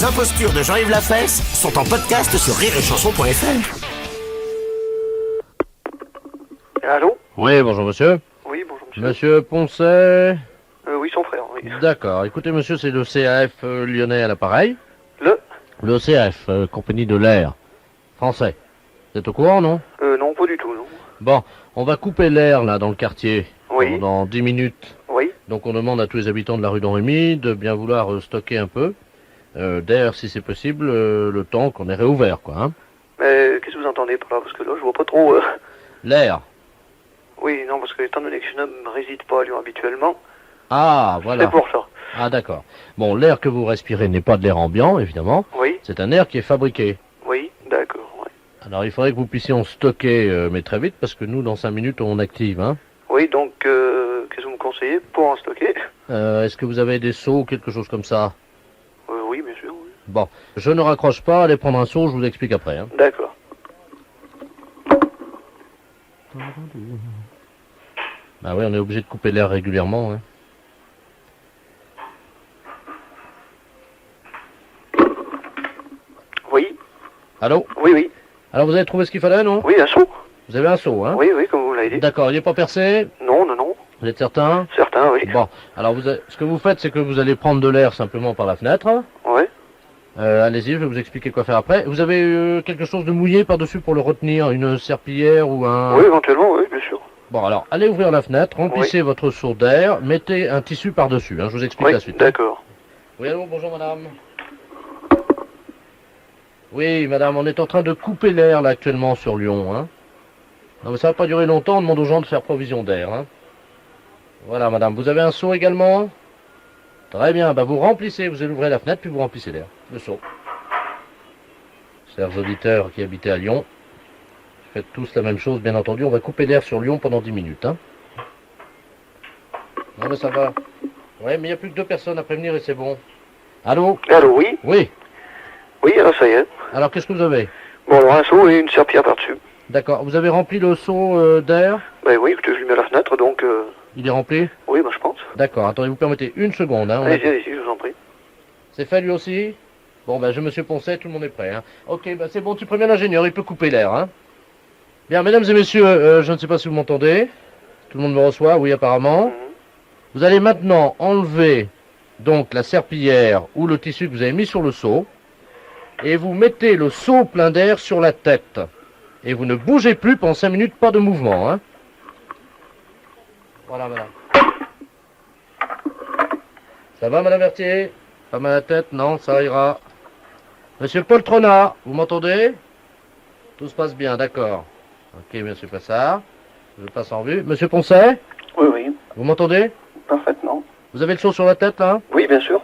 Les impostures de Jean-Yves Lafesse sont en podcast sur rireetchanson.fr. Allô? Oui, bonjour monsieur. Oui, bonjour monsieur. Monsieur Poncet. Oui, son frère, oui. D'accord, écoutez monsieur, c'est le CAF lyonnais à l'appareil. Le CAF, compagnie de l'air, français. Vous êtes au courant, non? Non, pas du tout, non. Bon, on va couper l'air là dans le quartier Oui. pendant 10 minutes. Oui. Donc on demande à tous les habitants de la rue d'Henri de bien vouloir stocker un peu d'air si c'est possible, le temps qu'on est réouvert quoi. Hein. Mais qu'est-ce que vous entendez par là? Parce que là, je vois pas trop... L'air. Oui, non, parce que étant donné que je ne réside pas à Lyon habituellement, Ah, voilà. c'est pour ça. Ah d'accord. Bon, l'air que vous respirez n'est pas de l'air ambiant, évidemment. Oui. C'est un air qui est fabriqué. Oui, d'accord, oui. Alors il faudrait que vous puissiez en stocker, mais très vite, parce que nous, dans 5 minutes, on active. Hein. Oui, donc, qu'est-ce que vous me conseillez pour en stocker? Est-ce que vous avez des seaux ou quelque chose comme ça? Oui, bien sûr, oui. Bon, je ne raccroche pas, allez prendre un seau, je vous explique après. Hein. D'accord. Bah oui, on est obligé de couper l'air régulièrement. Hein. Oui. Allô? Oui, oui. Alors vous avez trouvé ce qu'il fallait, non? Oui, un seau? Vous avez un seau, hein? Oui, oui, comme vous l'avez dit. D'accord, il n'est pas percé? Non, non, non. Vous êtes certain? Certain, oui. Bon, alors ce que vous faites, c'est que vous allez prendre de l'air simplement par la fenêtre. Oui. Allez-y, je vais vous expliquer quoi faire après. Vous avez quelque chose de mouillé par-dessus pour le retenir, une serpillière ou un... Oui, éventuellement, oui, bien sûr. Bon, alors, allez ouvrir la fenêtre, remplissez votre seau d'air, mettez un tissu par-dessus, hein, je vous explique Oui, la suite. d'accord. Oui, allô, bonjour madame. Oui, madame, on est en train de couper l'air là actuellement sur Lyon. Hein. Non, mais ça va pas durer longtemps, on demande aux gens de faire provision d'air. Hein. Voilà, madame, vous avez un seau également? Très bien, bah vous remplissez, vous ouvrez la fenêtre, puis vous remplissez l'air, le seau. Chers auditeurs qui habitaient à Lyon, faites tous la même chose, bien entendu, on va couper l'air sur Lyon pendant 10 minutes. Hein. Non, mais ça va. Ouais, mais il n'y a plus que 2 personnes à prévenir et c'est bon. Allô? Allô, oui? Oui. Oui, alors ça y est. Alors, qu'est-ce que vous avez? Bon, alors un seau et une serpillière par-dessus. D'accord. Vous avez rempli le seau d'air? Ben oui, écoutez, je l'ai mis à la fenêtre, donc... Il est rempli? Oui, ben je pense. D'accord. Attendez, vous permettez une seconde. Hein, Allez-y, allez-y, je vous en prie. C'est fait lui aussi? Bon, ben, monsieur Poncet, tout le monde est prêt. Hein. Ok, ben c'est bon, tu préviens l'ingénieur, il peut couper l'air. Hein. Bien, mesdames et messieurs, je ne sais pas si vous m'entendez. Tout le monde me reçoit, oui, apparemment. Vous allez maintenant enlever donc la serpillière ou le tissu que vous avez mis sur le seau. Et vous mettez le seau plein d'air sur la tête. Et vous ne bougez plus pendant 5 minutes, pas de mouvement. Hein. Voilà, madame. Ça va, madame Berthier? Pas mal à la tête? Non, ça ira. Monsieur Poltrona, vous m'entendez? Tout se passe bien, d'accord. Ok, monsieur Passard. Je passe en vue. Monsieur Poncet? Oui, oui, Vous m'entendez? parfaitement. Vous avez le seau sur la tête, là? Oui, bien sûr.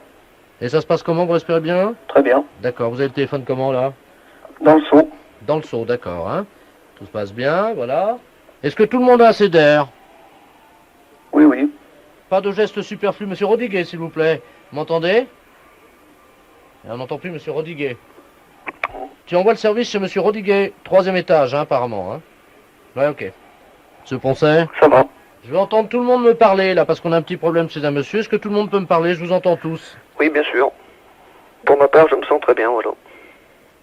Et ça se passe comment? Vous respirez bien? Très bien. D'accord. Vous avez le téléphone comment, là? Dans le seau. Dans le seau, d'accord, hein? Tout se passe bien, voilà. Est-ce que tout le monde a assez d'air? Oui, oui. Pas de gestes superflus, monsieur Rodiguet, s'il vous plaît. Vous m'entendez? Et on n'entend plus monsieur Rodiguet. Tu envoies le service chez monsieur Rodiguet, 3e étage, hein, apparemment, hein? Ouais, ok. Monsieur Poncet? Ça va. Je vais entendre tout le monde me parler, là, parce qu'on a un petit problème chez un monsieur. Est-ce que tout le monde peut me parler? Je vous entends tous. Oui, bien sûr. Pour ma part, je me sens très bien, voilà.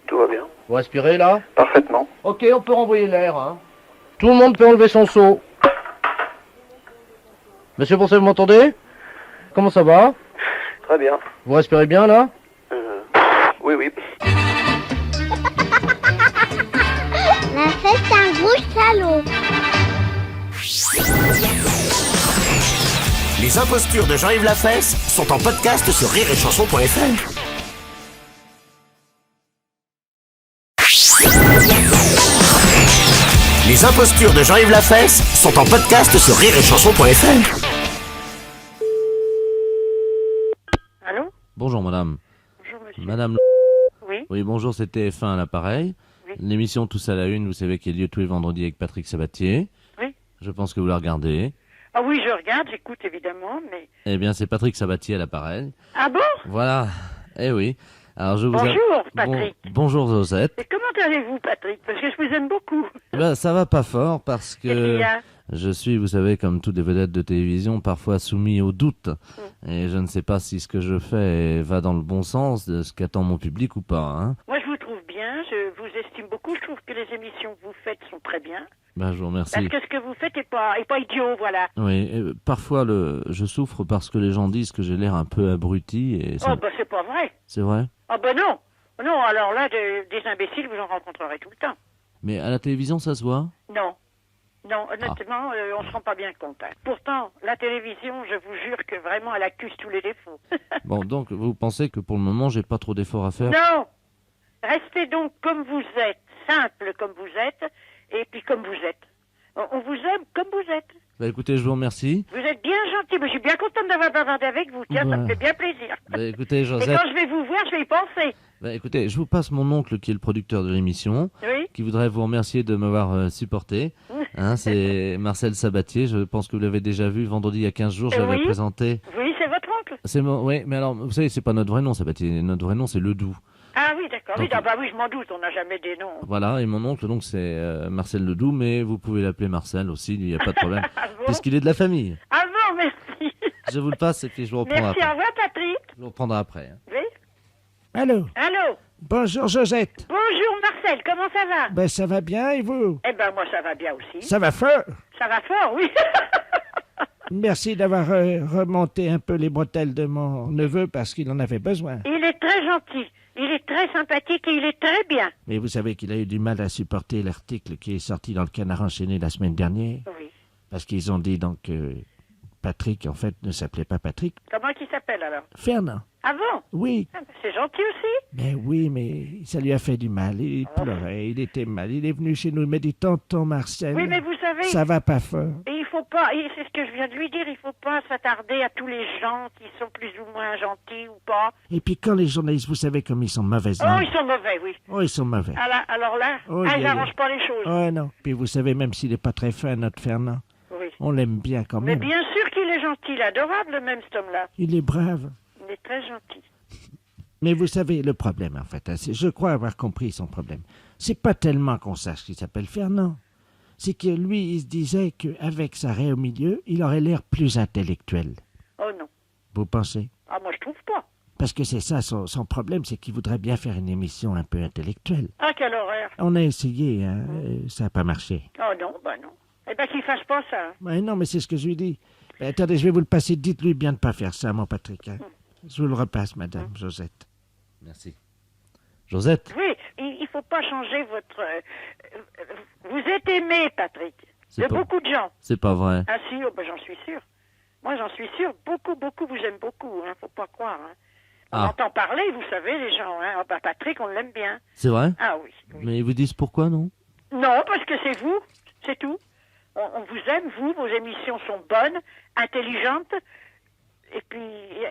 Tout va bien. Vous respirez, là? Parfaitement. Ok, on peut renvoyer l'air, hein. Tout le monde peut enlever son seau. Monsieur Poncet, vous m'entendez? Comment ça va? Très bien. Vous respirez bien, là? Oui, oui. La fête un gros salaud. Les impostures de Jean-Yves Lafesse sont en podcast sur rireetchanson.fr. Les impostures de Jean-Yves Lafesse sont en podcast sur rireetchanson.fr. Allô? Bonjour, madame. Bonjour, monsieur. Madame... Oui, Oui, bonjour, c'est TF1 à l'appareil. Oui. L'émission Tous à la Une, vous savez, qui a lieu tous les vendredis avec Patrick Sabatier. oui. Je pense que vous la regardez. Ah oui, je regarde, j'écoute évidemment, mais... Eh bien, c'est Patrick Sabatier à l'appareil. Ah bon? Voilà. Eh oui. Alors, je vous Bonjour, Patrick. Bonjour, Josette. Et comment allez-vous, Patrick? Parce que je vous aime beaucoup. Eh ben, ça va pas fort parce Qu'est-ce qu'il que... y a? Je suis, vous savez, comme toutes les vedettes de télévision, parfois soumis au doute. Et je ne sais pas si ce que je fais va dans le bon sens de ce qu'attend mon public ou pas. Hein. Moi, je vous trouve bien, je vous estime beaucoup. Je trouve que les émissions que vous faites sont très bien. Ben, je vous remercie. Parce que ce que vous faites est pas idiot, voilà. Oui, parfois je souffre parce que les gens disent que j'ai l'air un peu abruti. Et ça... Oh, bah c'est pas vrai. C'est vrai? Ah, bah non. Non, alors là, des imbéciles, vous en rencontrerez tout le temps. Mais à la télévision, ça se voit? Non. Non, honnêtement, on se rend pas bien compte. Hein. Pourtant, la télévision, je vous jure que vraiment, elle accuse tous les défauts. Bon, donc, vous pensez que pour le moment, j'ai pas trop d'efforts à faire? Non. Restez donc comme vous êtes, simple comme vous êtes, et puis comme vous êtes. On vous aime comme vous êtes. Bah écoutez, je vous remercie. Vous êtes bien gentil, mais je suis bien contente d'avoir bavardé avec vous. Tiens, ça me fait bien plaisir. Bah écoutez, Et Josette... quand je vais vous voir, je vais y penser. Bah écoutez, je vous passe mon oncle qui est le producteur de l'émission, Oui. qui voudrait vous remercier de m'avoir supporté. Hein, c'est Marcel Sabatier, je pense que vous l'avez déjà vu vendredi il y a 15 jours, je l'avais Oui. présenté. Oui, c'est votre oncle. C'est oui, mais alors, vous savez, c'est pas notre vrai nom, Sabatier. Notre vrai nom, c'est Ledoux. Ah oui, d'accord. Oui, Donc, bah oui, je m'en doute, on n'a jamais des noms. Voilà, et mon oncle, donc, c'est Marcel Ledoux, mais vous pouvez l'appeler Marcel aussi, il n'y a pas de problème, Ah bon puisqu'il est de la famille. Ah bon, merci. Je vous le passe et puis je vous reprendrai Merci, au après. revoir, Patrick. Je vous reprendrai après. Hein. Oui. Allô? Allô. Bonjour Josette. Bonjour, Marcel, comment ça va? Ben ça va bien et vous? Eh ben, moi, ça va bien aussi. Ça va fort. Ça va fort, oui. Merci d'avoir remonté un peu les bretelles de mon neveu parce qu'il en avait besoin. Il est très gentil, il est très sympathique et il est très bien. Mais vous savez qu'il a eu du mal à supporter l'article qui est sorti dans le Canard enchaîné la semaine dernière. Oui. Parce qu'ils ont dit donc que Patrick, en fait, ne s'appelait pas Patrick. Comment il s'appelle alors? Fernand. Ah bon? Oui. Ah, ben, c'est gentil aussi. Ben oui, mais ça lui a fait du mal. Il pleurait, il était mal. Il est venu chez nous, il m'a dit, tonton Marcel, Oui, mais vous savez, ça va pas fort. et il faut pas, et c'est ce que je viens de lui dire, il faut pas s'attarder à tous les gens qui sont plus ou moins gentils ou pas. Et puis quand les journalistes, vous savez comme ils sont mauvais. Oh, ils sont mauvais, oui. Oh, ils sont mauvais. Alors là, Oh, ils yeah, n'arrangent pas les choses. Oh non. Puis vous savez, même s'il n'est pas très fin, notre Fernand, Oui. on l'aime bien quand Mais même. bien sûr qu'il est gentil, il est adorable même cet homme-là. Il est brave. Il est très gentil. Mais vous savez, le problème, en fait, hein, je crois avoir compris son problème. C'est pas tellement qu'on sache qu'il s'appelle Fernand. C'est que lui, il se disait qu'avec sa raie au milieu, il aurait l'air plus intellectuel. Oh non. Vous pensez? Ah, moi je trouve pas. Parce que c'est ça, son problème, c'est qu'il voudrait bien faire une émission un peu intellectuelle. Ah, quelle horreur. On a essayé, hein, ça n'a pas marché. Oh non, bah non. Eh ben qu'il fasse pas ça. Ben non, mais c'est ce que je lui dis. Ben, attendez, je vais vous le passer. Dites-lui bien de ne pas faire ça, mon Patrick. Hein. Je vous le repasse, madame Josette. Merci. Josette? Oui, il faut pas changer votre... vous êtes aimé, Patrick, C'est de pas- beaucoup de gens. C'est pas vrai. Ah si, oh, ben, j'en suis sûr. Moi, j'en suis sûr. Beaucoup vous aiment beaucoup, hein, faut pas croire. Hein. On Ah. entend parler, vous savez, les gens. Hein. Ah, ben, Patrick, on l'aime bien. C'est vrai? Ah oui, oui. Mais ils vous disent pourquoi, non? Non, parce que c'est vous, c'est tout. On vous aime, vous, vos émissions sont bonnes, intelligentes, et puis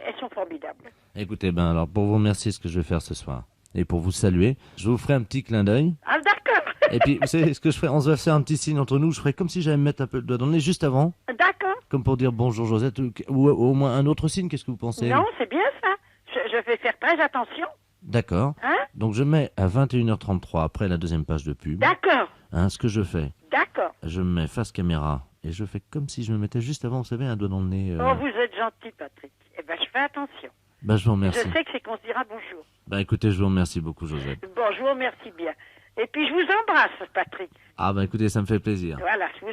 elles sont formidables. Écoutez, ben alors, pour vous remercier ce que je vais faire ce soir, et pour vous saluer, je vous ferai un petit clin d'œil. Ah d'accord, Et puis, vous savez ce que je ferai? On se va faire un petit signe entre nous. Je ferai comme si j'allais me mettre un peu le doigt dans le nez juste avant, d'accord. comme pour dire bonjour Josette, ou au moins un autre signe. Qu'est-ce que vous pensez? Non, c'est bien ça. Je vais faire très attention. D'accord. Hein? Donc je mets à 21h33 après la deuxième page de pub. D'accord, Hein, ce que je fais, d'accord. je me mets face caméra et je fais comme si je me mettais juste avant, vous savez, un doigt dans le nez. Oh, vous êtes gentil, Patrick. Eh ben, je fais attention. Bah, je vous remercie. Je sais que c'est qu'on se dira bonjour. Bah écoutez, je vous remercie beaucoup Josette. Bon, je vous remercie bien. Et puis, je vous embrasse, Patrick. Ah bah écoutez, ça me fait plaisir. Voilà, je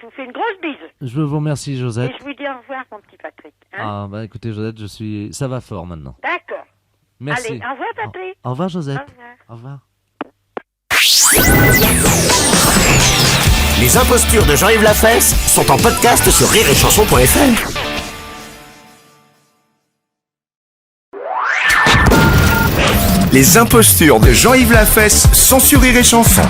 vous fais une grosse bise. Je vous remercie Josette. Et je vous dis au revoir, mon petit Patrick. Hein? Ah bah écoutez Josette, ça va fort maintenant. D'accord. Merci. Allez, au revoir, Patrick. Au revoir Josette. Au revoir. Au revoir. Les impostures de Jean-Yves Lafesse sont en podcast sur rireetchanson.fr. Les impostures de Jean-Yves Lafesse sont sur Rire et Chanson.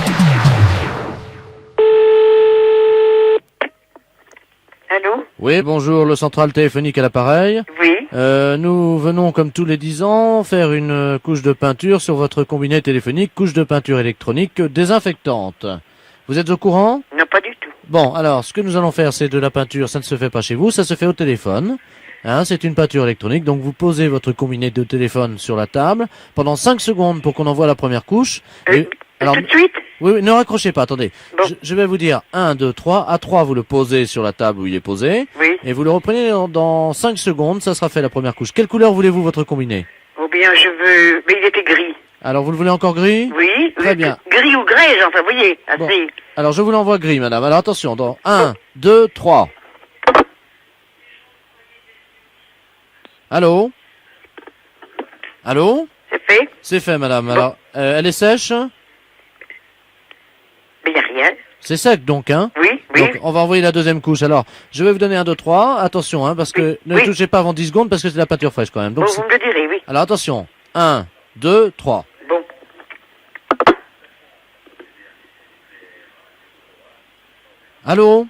Allô? Oui, bonjour, le central téléphonique à l'appareil. Oui. Nous venons, comme tous les 10 ans, faire une couche de peinture sur votre combiné téléphonique, couche de peinture électronique désinfectante. Vous êtes au courant? Non, pas du tout. Bon, alors, ce que nous allons faire, c'est de la peinture, ça ne se fait pas chez vous, ça se fait au téléphone. Hein, c'est une peinture électronique, donc vous posez votre combiné de téléphone sur la table pendant 5 secondes pour qu'on envoie la première couche. Et Alors, Tout de suite? oui, oui, ne raccrochez pas, attendez. Bon. Je vais vous dire 1, 2, 3. À 3, vous le posez sur la table où il est posé. Oui. Et vous le reprenez dans 5 secondes, ça sera fait la première couche. Quelle couleur voulez-vous votre combiné? Ou bien je veux... Mais il était gris. Alors, vous le voulez encore gris? Oui. Très oui, bien. Gris ou grès, enfin, vous voyez. Bon. Assez. Alors, je vous l'envoie gris, madame. Alors, attention, dans 1, 2, 3. Allô? Allô? C'est fait? C'est fait, madame. Alors, elle est sèche? Mais il n'y a rien. C'est sec, donc, hein? Oui, oui. Donc, on va envoyer la deuxième couche. Alors, je vais vous donner 1, 2, 3. Attention, hein, parce que ne Oui. touchez pas avant 10 secondes, parce que c'est de la peinture fraîche, quand même. Donc, Bon, vous me le direz, oui. alors, attention. 1, 2, 3. Bon. Allô?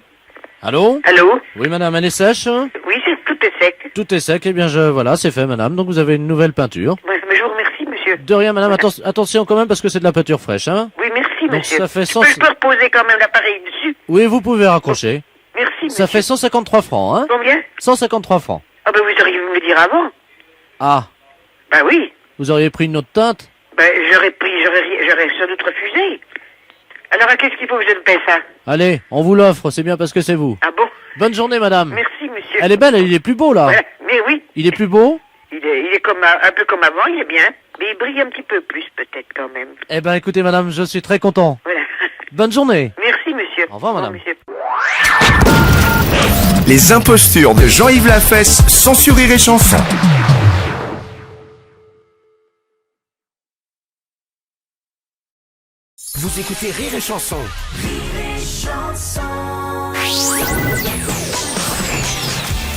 Allô? Allô? Oui, madame, elle est sèche? Oui, tout est sec. Tout est sec. Eh bien, voilà, c'est fait, madame. Donc, vous avez une nouvelle peinture. Ouais, mais je vous remercie, monsieur. De rien, madame. Attention quand même, parce que c'est de la peinture fraîche, hein? Oui, merci, Donc, monsieur. ça fait Je peux reposer quand même l'appareil dessus. Oui, vous pouvez raccrocher. Merci, monsieur. Ça fait 153 francs, hein? Combien? 153 francs. Ah ben vous auriez pu me le dire avant. Ah, Ben oui. vous auriez pris une autre teinte? Ben j'aurais sans doute refusé. Alors qu'est-ce qu'il faut que je me paie ça? Allez, on vous l'offre, c'est bien parce que c'est vous. Ah bon? Bonne journée, madame. Merci, monsieur. Elle est belle, il est plus beau, là. Voilà. Mais oui, Il est plus beau? il est comme un peu comme avant, il est bien. Mais il brille un petit peu plus peut-être quand même. Eh ben, écoutez, madame, je suis très content. Voilà. Bonne journée. Merci, monsieur. Au revoir, madame. monsieur. Les impostures de Jean-Yves Lafesse, sans sur Rire et Chanson. Vous écoutez Rire et Chanson.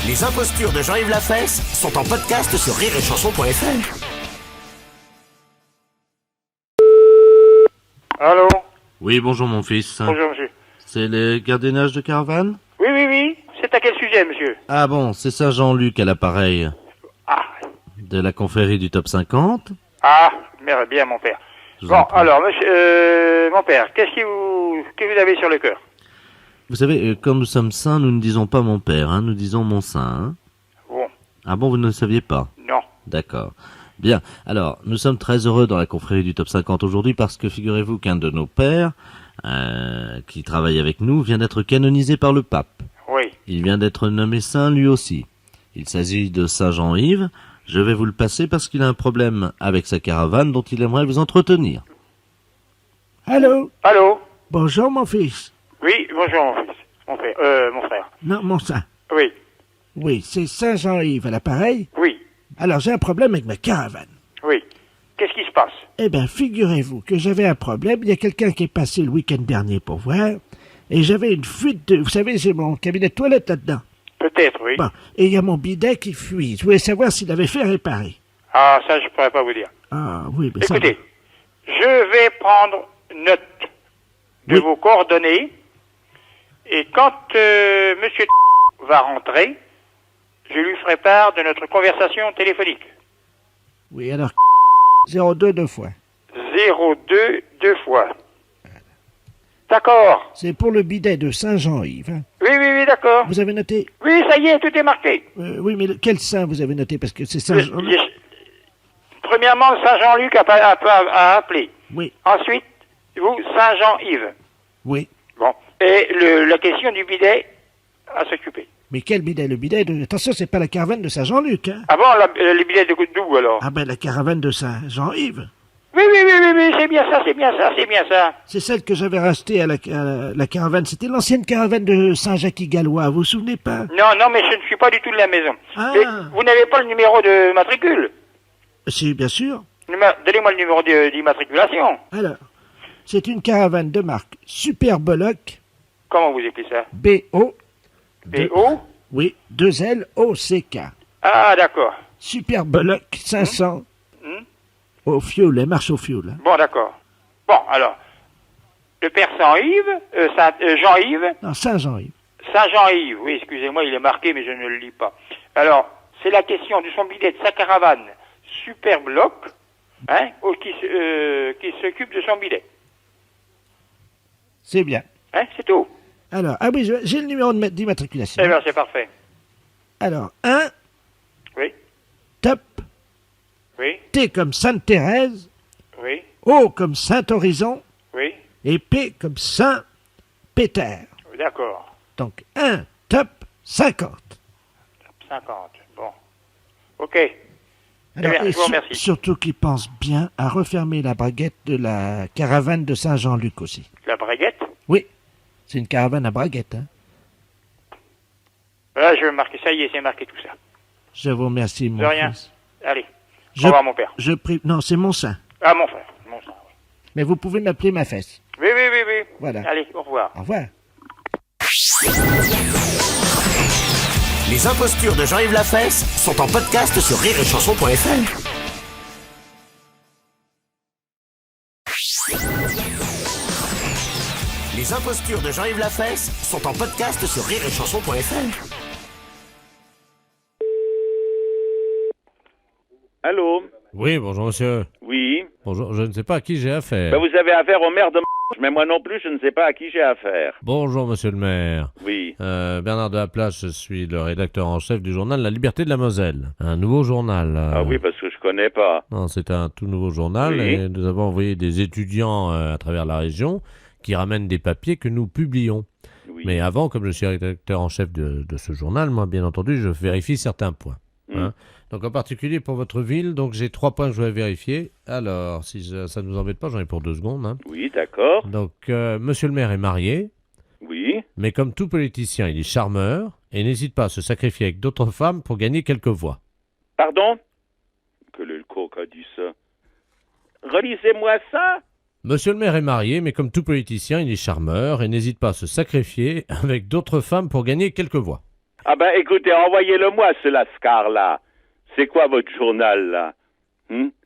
Les impostures de Jean-Yves Lafesse sont en podcast sur rireetchanson.fr. Allô? Oui, bonjour mon fils. Bonjour, monsieur. C'est le gardiennage de caravane? Oui, oui, oui. C'est à quel sujet, monsieur? Ah bon, c'est ça Jean-Luc à l'appareil. Ah, De la confrérie du top 50. ah, merde, bien, mon père. Je vous en Bon, prie. alors, monsieur, mon père, qu'est-ce que vous avez sur le cœur? Vous savez, comme nous sommes saints, nous ne disons pas mon père, hein, nous disons mon saint. Hein. Bon, Ah bon, vous ne le saviez pas? non. D'accord. Bien. Alors, nous sommes très heureux dans la confrérie du top 50 aujourd'hui parce que figurez-vous qu'un de nos pères, qui travaille avec nous, vient d'être canonisé par le pape. Oui. Il vient d'être nommé saint lui aussi. Il s'agit de Saint Jean-Yves. Je vais vous le passer parce qu'il a un problème avec sa caravane dont il aimerait vous entretenir. Allô? Allô? Bonjour, mon fils. Oui, bonjour, mon fils. Mon frère. Non, mon saint. Oui, Oui, c'est Saint-Jean-Yves à l'appareil. oui, Alors, j'ai un problème avec ma caravane. oui. Qu'est-ce qui se passe? Eh bien, figurez-vous que j'avais un problème. Il y a quelqu'un qui est passé le week-end dernier pour voir. Et j'avais une fuite de... Vous savez, j'ai mon cabinet de toilette là-dedans. Peut-être, oui. Bon, et il y a mon bidet qui fuit. Je voulais savoir s'il avait fait réparer. Ah, ça, je pourrais pas vous dire. Ah, oui, mais ça... Écoutez, je vais prendre note de Oui. vos coordonnées et quand monsieur va rentrer, je lui ferai part de notre conversation téléphonique. Oui, alors... 02 deux fois. 02 deux fois. D'accord. C'est pour le bidet de Saint-Jean-Yves. Hein. Oui, oui, oui, d'accord. Vous avez noté... Oui, ça y est, tout est marqué. Oui, mais quel saint vous avez noté? Parce que c'est Saint-Jean... Premièrement, Saint-Jean-Luc a appelé. Oui, Ensuite, vous, Saint-Jean-Yves. oui. Bon. Et la question du bidet à s'occuper. Mais quel bidet? Le bidet de... Attention, c'est pas la caravane de Saint-Jean-Luc, hein? Ah bon, les bidets de d'où alors? Ah ben, la caravane de Saint-Jean-Yves. Oui, oui, oui, oui, oui, c'est bien ça, c'est bien ça, c'est bien ça. C'est celle que j'avais rachetée à la caravane. C'était l'ancienne caravane de Saint-Jacques-Gallois, vous vous souvenez pas? Non, non, mais je ne suis pas du tout de la maison. Ah. Mais vous n'avez pas le numéro de matricule? Si, bien sûr. Donnez-moi le numéro d'immatriculation. Alors, c'est une caravane de marque Super Bollock, Comment vous écrivez ça? B-O... B-O? Oui, 2-L-O-C-K. Ah, d'accord. Super Bollock 500 au fioul, elle marche au fioul. Hein. Bon, d'accord. Bon, alors, le père Saint-Yves, Jean-Yves, Non, Saint-Jean-Yves. Saint-Jean-Yves, oui, excusez-moi, il est marqué, mais je ne le lis pas. Alors, c'est la question de son bidet de sa caravane Super Bloc, hein, qui s'occupe de son bidet. C'est bien. Hein, c'est tout. Alors, ah oui, j'ai le numéro d'immatriculation. Eh bien, c'est parfait. Alors, 1, Oui, top, oui, T comme Sainte-Thérèse, oui, O comme Saint-Horizon, Et P comme Saint-Péter. D'accord. Donc, 1 top 50. 50. Bon. Ok. Alors, bien, et je vous remercie. surtout qu'il pense bien à refermer la braguette de la caravane de Saint-Jean-Luc aussi. La braguette? Oui, c'est une caravane à braguette. Hein. Là, je vais marquer. Ça y est, c'est marqué tout ça. Je vous remercie, mon De rien. fils. Allez. Au revoir, mon père. Je prie... Non, c'est mon sein. Ah, mon frère. Mon frère, oui. Mais vous pouvez m'appeler ma fesse. Oui, oui, oui, oui. Voilà. Allez, au revoir. Au revoir. Les impostures de Jean-Yves Lafesse sont en podcast sur rireetchanson.fr. Les impostures de Jean-Yves Lafesse sont en podcast sur rireetchanson.fr. Allô? Oui, bonjour monsieur. Oui. Bonjour, je ne sais pas à qui j'ai affaire. Ben, vous avez affaire au maire de mais moi non plus, je ne sais pas à qui j'ai affaire. Bonjour monsieur le maire. Oui. Bernard de la Place, je suis le rédacteur en chef du journal La Liberté de la Moselle. Un nouveau journal. Ah oui, parce que je connais pas. Non, c'est un tout nouveau journal Oui. et nous avons envoyé des étudiants à travers la région qui ramènent des papiers que nous publions. Oui. Mais avant, comme je suis rédacteur en chef de ce journal, moi bien entendu, je vérifie certains points. Hein. Donc en particulier pour votre ville, donc j'ai 3 points que je vais vérifier. Alors, si ça ne vous embête pas, j'en ai pour 2 secondes. Hein. Oui, d'accord. Donc, monsieur le maire est marié, Oui. mais comme tout politicien, il est charmeur et n'hésite pas à se sacrifier avec d'autres femmes pour gagner quelques voix. Pardon? Que le coq a dit ça. Relisez-moi ça. Monsieur le maire est marié, mais comme tout politicien, il est charmeur et n'hésite pas à se sacrifier avec d'autres femmes pour gagner quelques voix. Ah ben écoutez, envoyez-le-moi ce lascar-là. C'est quoi votre journal, là?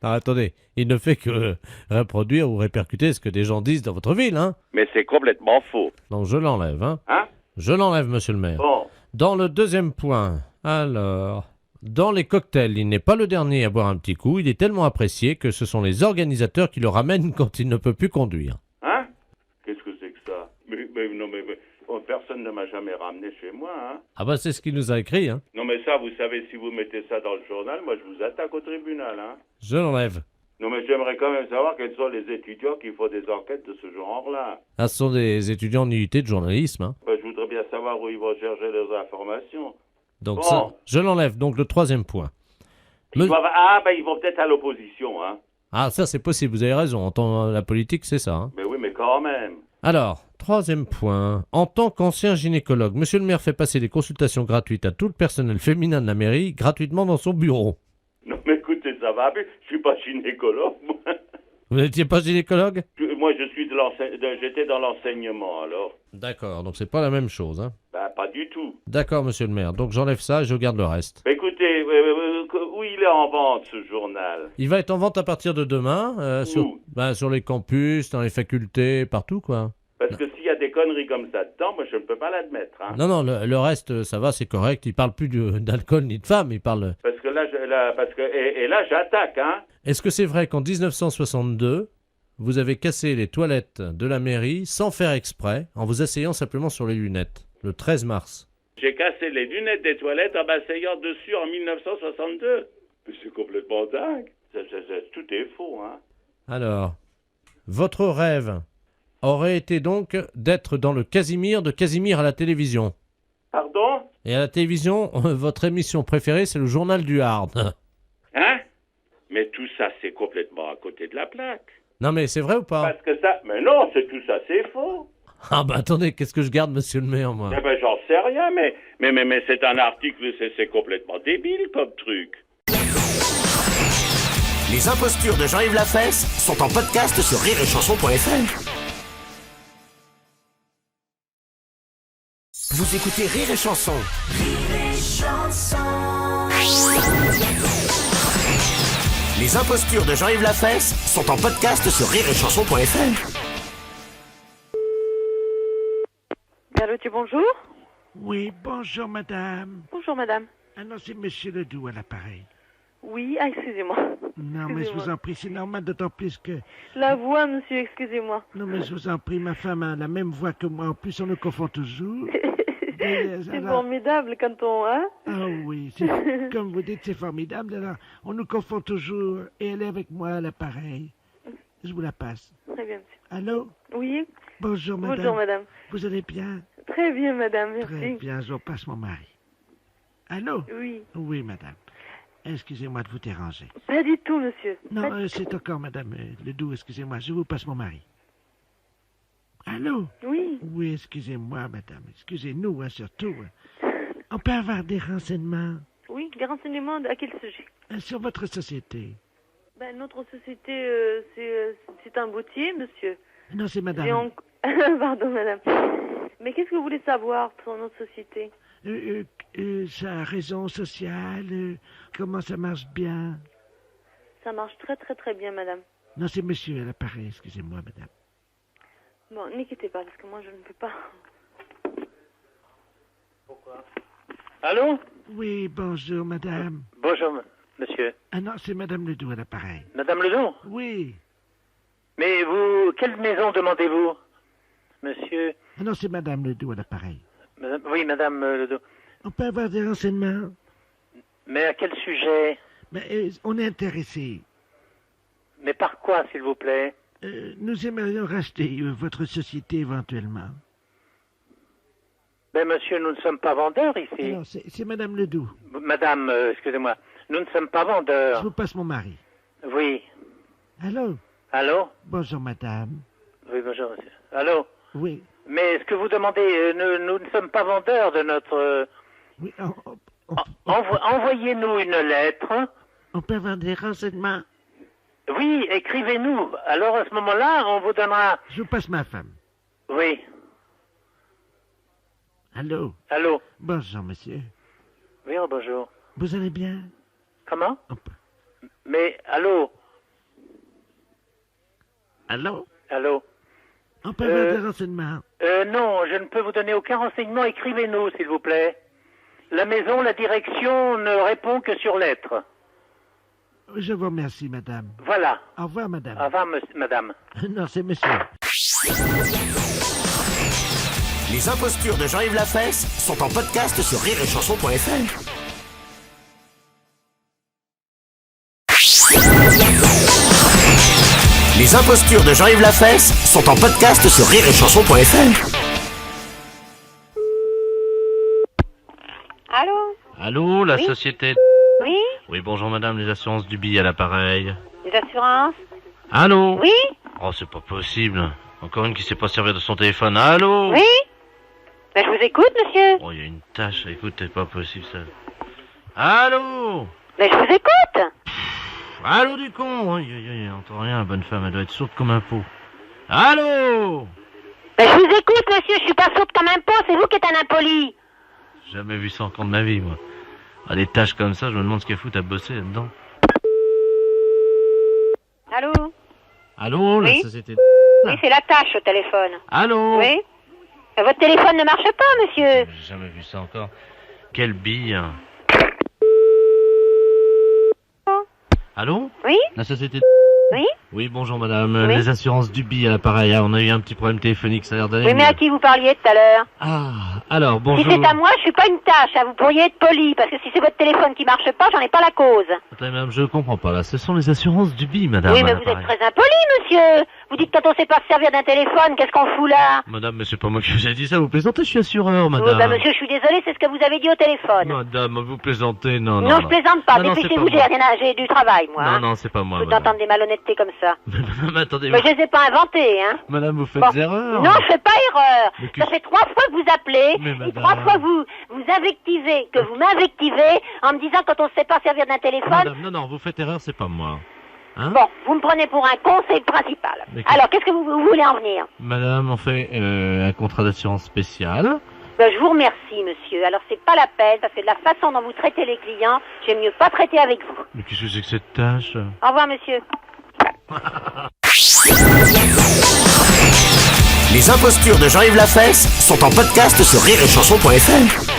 Ah, attendez, il ne fait que reproduire ou répercuter ce que des gens disent dans votre ville, hein? Mais c'est complètement faux. Donc je l'enlève, hein? Hein? Je l'enlève, monsieur le maire. Bon. Dans le deuxième point, alors, dans les cocktails, il n'est pas le dernier à boire un petit coup, il est tellement apprécié que ce sont les organisateurs qui le ramènent quand il ne peut plus conduire. Hein? Qu'est-ce que c'est que ça? Mais personne ne m'a jamais ramené chez moi, hein? Ah bah c'est ce qu'il nous a écrit, hein? Non mais ça, vous savez, si vous mettez ça dans le journal, moi je vous attaque au tribunal, hein? Je l'enlève. Non mais j'aimerais quand même savoir quels sont les étudiants qui font des enquêtes de ce genre-là. Ah, ce sont des étudiants en unité de journalisme, hein? Ben, je voudrais bien savoir où ils vont chercher leurs informations. Donc Bon. ça, je l'enlève. Donc le troisième point. Ils vont peut-être à l'opposition, hein? Ah, ça c'est possible, vous avez raison. En tant la politique, c'est ça, hein? Mais oui, mais quand même. Alors, troisième point. En tant qu'ancien gynécologue, monsieur le maire fait passer des consultations gratuites à tout le personnel féminin de la mairie, gratuitement dans son bureau. Non mais écoutez, ça va, je suis pas gynécologue, moi. Vous n'étiez pas gynécologue? Moi je suis j'étais dans l'enseignement, alors. D'accord, donc c'est pas la même chose, hein? Ben, pas du tout. D'accord, monsieur le maire. Donc j'enlève ça et je garde le reste. Écoutez, où il est en vente, ce journal? Il va être en vente à partir de demain, sur les campus, dans les facultés, partout, quoi. Parce que s'il y a des conneries comme ça dedans, moi je ne peux pas l'admettre, hein. Non, le reste, ça va, c'est correct. Il parle plus d'alcool ni de femmes, il parle... Parce que là, là j'attaque, hein. Est-ce que c'est vrai qu'en 1962, vous avez cassé les toilettes de la mairie sans faire exprès, en vous asseyant simplement sur les lunettes, le 13 mars? J'ai cassé les lunettes des toilettes en m'asseyant dessus en 1962. Mais c'est complètement dingue. Tout est faux, hein. Alors, votre rêve aurait été donc d'être dans le Casimir de Casimir à la télévision. Pardon? Et à la télévision, votre émission préférée, c'est le journal du Hard. Hein? Mais tout ça, c'est complètement à côté de la plaque. Non mais c'est vrai ou pas? Parce que ça... Mais non, tout ça, c'est faux. Ah bah attendez, qu'est-ce que je garde, monsieur le maire, moi? Eh ben, j'en sais rien, mais c'est un article, c'est complètement débile comme truc. Les impostures de Jean-Yves Lafesse sont en podcast sur rireetchanson.fr. Vous écoutez Rire et Chanson. Rire et Chanson. Les impostures de Jean-Yves Lafesse sont en podcast sur rireetchanson.fr. Berlotti, bonjour. Oui, bonjour madame. Bonjour, madame. Ah non, c'est monsieur Ledoux à l'appareil. Oui, excusez-moi. Non, mais je vous en prie, c'est normal, d'autant plus que... La voix, monsieur, excusez-moi. Non, mais je vous en prie, ma femme a la même voix que moi. En plus, on nous confond toujours. C'est formidable quand on... Hein? Ah oui, comme vous dites, c'est formidable. Alors, on nous confond toujours. Et elle est avec moi à l'appareil. Je vous la passe. Très bien, monsieur. Allô? Oui. Bonjour, madame. Bonjour, madame. Vous allez bien? Très bien, madame, merci. Très bien, je passe mon mari. Allô? Oui. Oui, madame. Excusez-moi de vous déranger. Pas du tout, monsieur. Non, c'est encore madame Ledoux, excusez-moi, je vous passe mon mari. Allô? Oui. Oui, excusez-moi, madame. Excusez-nous, hein, surtout. On peut avoir des renseignements Oui, des renseignements à quel sujet? sur votre société. Ben, notre société, c'est un boutier, monsieur. Non, c'est madame. Pardon, madame. Mais qu'est-ce que vous voulez savoir sur notre société? Sa raison sociale, comment ça marche bien? Ça marche très, très, très bien, madame. Non, c'est monsieur à l'appareil, excusez-moi, madame. Bon, n'inquiétez pas, parce que moi, je ne peux pas. Pourquoi? Allô? Oui, bonjour, madame. Bonjour, monsieur. Ah non, c'est madame Ledoux à l'appareil. Madame Ledoux? Oui. Mais vous, quelle maison demandez-vous, monsieur? Ah non, c'est madame Ledoux à l'appareil. Oui, madame Ledoux. On peut avoir des renseignements? Mais à quel sujet? Mais on est intéressé. Mais par quoi, s'il vous plaît? Nous aimerions racheter votre société éventuellement. Ben, monsieur, nous ne sommes pas vendeurs ici. Non, c'est madame Ledoux. Madame, excusez-moi, nous ne sommes pas vendeurs. Je vous passe mon mari. Oui. Allô? Allô? Bonjour, madame. Oui, bonjour, monsieur. Allô? Oui. Mais ce que vous demandez, nous ne sommes pas vendeurs de notre... Oui, envoyez-nous une lettre. On peut avoir des renseignements? Oui, écrivez-nous. Alors, à ce moment-là, on vous donnera... Je vous passe ma femme. Oui. Allô? Allô? Bonjour, monsieur. Oui, bonjour. Vous allez bien? Comment? Mais, allô? Allô? Allô? On peut avoir des renseignements? Non, je ne peux vous donner aucun renseignement. Écrivez-nous, s'il vous plaît. La maison, la direction ne répond que sur lettre. Je vous remercie, madame. Voilà. Au revoir, madame. Au revoir, madame. Non, c'est monsieur. Les impostures de Jean-Yves Lafesse sont en podcast sur rireetchanson.fr. Les impostures de Jean-Yves Lafesse sont en podcast sur rireetchanson.fr. Allô? Allô, la Oui? société... Oui? Oui, bonjour madame, les assurances du billet à l'appareil. Les assurances? Allô? Oui? Oh, c'est pas possible. Encore une qui sait pas servir de son téléphone. Allô? Oui? Ben, je vous écoute, monsieur. Oh, il y a une tâche. Écoute, c'est pas possible ça. Allô? Ben, je vous écoute. Allô du con? On entend rien, la bonne femme, elle doit être sourde comme un pot. Allô? Ben, je vous écoute, monsieur, je suis pas sourde comme un pot, c'est vous qui êtes un impoli. J'ai jamais vu ça encore de ma vie, moi. Ah, des tâches comme ça, je me demande ce qu'elle fout à bosser là-dedans. Allô? Allô, la Oui? société... Oui, c'est la tâche au téléphone. Allô? Oui? Votre téléphone ne marche pas, monsieur. J'ai jamais vu ça encore. Quelle bille. Allô? Oui? La société... Oui? Oui, bonjour madame. Oui? Les assurances du billet à l'appareil. Ah, on a eu un petit problème téléphonique, ça a l'air d'aller Oui, mais mieux. à qui vous parliez tout à l'heure? Ah, alors, bonjour. Si c'est à moi, je suis pas une tâche, hein. Vous pourriez être poli, parce que si c'est votre téléphone qui marche pas, j'en ai pas la cause. Attendez, madame, je comprends pas, là. Ce sont les assurances du billet, madame. Oui, à mais vous êtes l'appareil. très impoli, monsieur. Vous dites quand on sait pas se servir d'un téléphone, qu'est-ce qu'on fout là? Madame, mais c'est pas moi qui vous ai dit ça, vous plaisantez, je suis assureur, madame. Oui, bah monsieur, je suis désolé, c'est ce que vous avez dit au téléphone. Madame, vous plaisantez, non, Non, je plaisante pas, Non, non, c'est dépêchez-vous, pas j'ai moi. rien à... j'ai du travail, moi. Non, hein. non, c'est pas moi, Vous madame. d'entendre des malhonnêtetés comme ça. Madame, attendez. Mais je les ai pas inventées, hein. Madame, vous faites Bon. erreur. Non, je fais pas erreur. Mais que- Ça fait 3 fois que vous appelez, Mais et madame- 3 fois que vous invectivez, que vous m'invectivez, en me disant quand on sait pas servir d'un téléphone. Madame, non, vous faites erreur, c'est pas moi. Hein? Bon, vous me prenez pour un con, c'est le principal. Mais Alors, qu'est-ce que vous voulez en venir? Madame, on fait un contrat d'assurance spécial. Ben, je vous remercie, monsieur. Alors, c'est pas la peine, parce que de la façon dont vous traitez les clients, j'aime mieux pas traiter avec vous. Mais qu'est-ce que c'est que cette tâche? Au revoir, monsieur. Les impostures de Jean-Yves Lafesse sont en podcast sur rireetchanson.fr.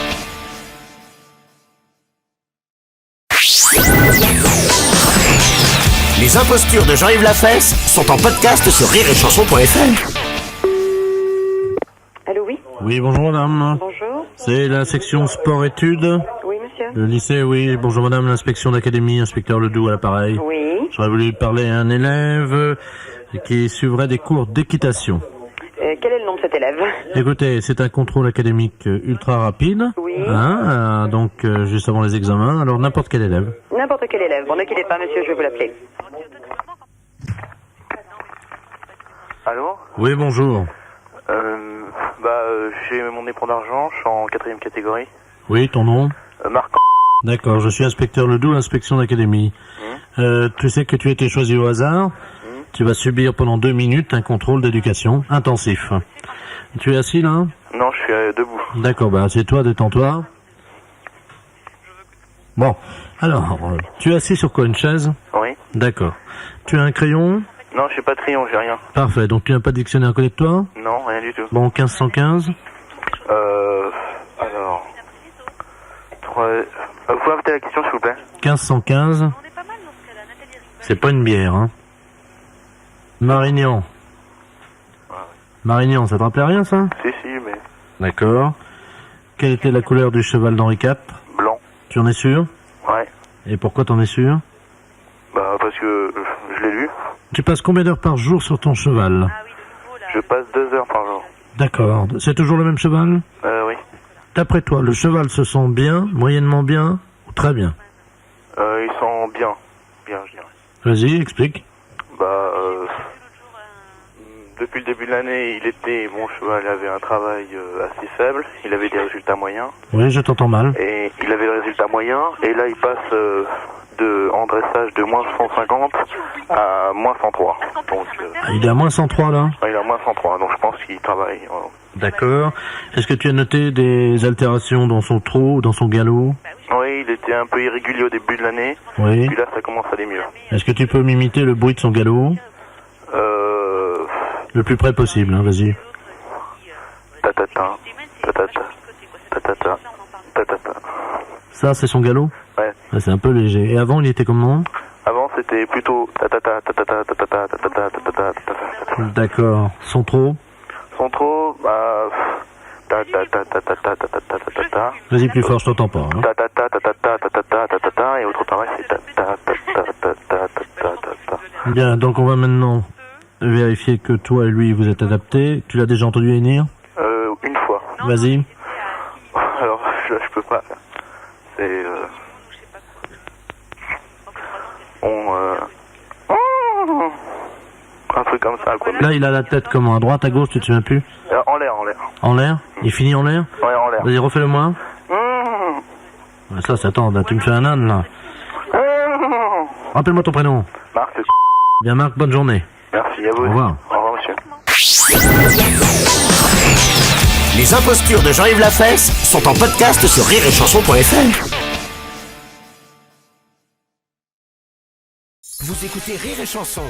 Les impostures de Jean-Yves Lafesse sont en podcast sur rireetchanson.fr. Allô, oui? Oui, bonjour madame. Bonjour. C'est la section sport-études. Oui, monsieur. Le lycée, oui. Bonjour madame, l'inspection d'académie, inspecteur Ledoux à l'appareil. Oui. J'aurais voulu parler à un élève. et qui suivrait des cours d'équitation. Quel est le nom de cet élève? Écoutez, c'est un contrôle académique ultra rapide, donc juste avant les examens, alors n'importe quel élève. N'importe quel élève. Bon, ne quittez pas, monsieur, je vais vous l'appeler. Allô? Oui, bonjour. J'ai mon dépôt d'argent, je suis en 4e catégorie. Oui, ton nom? Marc. D'accord, je suis inspecteur Ledoux, l'inspection d'académie. Tu sais que tu as été choisi au hasard. Tu vas subir pendant 2 minutes un contrôle d'éducation intensif. Tu es assis là? Non, je suis debout. D'accord, assieds-toi, détends-toi. Bon, alors, tu es assis sur quoi, une chaise? Oui. D'accord. Tu as un crayon? Non, j'ai pas de crayon, j'ai rien. Parfait, donc tu n'as pas de dictionnaire à côté de toi? Non, rien du tout. Bon, 1515? Alors... vous pouvez répéter la question, s'il vous plaît? 1515. C'est pas une bière, hein. Marignan. Marignan, ça te rappelait rien, ça? Si, mais... D'accord. Quelle était la couleur du cheval d'Henri IV? Blanc. Tu en es sûr? Ouais. Et pourquoi t'en es sûr? Parce que je l'ai lu. Tu passes combien d'heures par jour sur ton cheval? Je passe 2 heures par jour. D'accord. C'est toujours le même cheval? Oui. D'après toi, le cheval se sent bien, moyennement bien ou très bien? Ils sont bien. Bien, je dirais. Vas-y, explique. Depuis le début de l'année, mon cheval avait un travail assez faible. Il avait des résultats moyens. Oui, je t'entends mal. Et il avait le résultat moyen. Et là, il passe en dressage de moins 150 à moins 103. Donc, il est à moins 103 là? Il est à moins 103, donc je pense qu'il travaille. D'accord. Est-ce que tu as noté des altérations dans son trot ou dans son galop? Oui, il était un peu irrégulier au début de l'année. Oui. Puis là, ça commence à aller mieux. Est-ce que tu peux m'imiter le bruit de son galop? Le plus près possible, hein, vas-y. Tatata, tatata, tatata, tatata. Ça, c'est son galop? Ouais. C'est un peu léger. Et avant, il était comment? Avant, c'était plutôt tatata, tatata, tatata, tatata, tatata, tatata. D'accord. Son trot? Son trot, Vas-y plus fort, je t'entends pas. Hein. Et autre pareil, c'est Bien, donc on va maintenant vérifier que toi et lui vous êtes adaptés. Tu l'as déjà entendu hennir? Une fois. Vas-y. Alors, je peux pas. C'est... un truc comme ça, quoi. Là, il a la tête comment? À droite, à gauche, tu te souviens plus? En l'air, en l'air. En l'air? Il finit en l'air? Ouais, en l'air. Vas-y, refais-le-moi. Ouais, ça, attends, là, tu me fais un âne, là. Rappelle-moi ton prénom. Marc. Bien, Marc, bonne journée. Merci à vous. Au revoir. Au revoir, monsieur. Les impostures de Jean-Yves Lafesse sont en podcast sur rireetchanson.fr. Vous écoutez Rire et Chanson.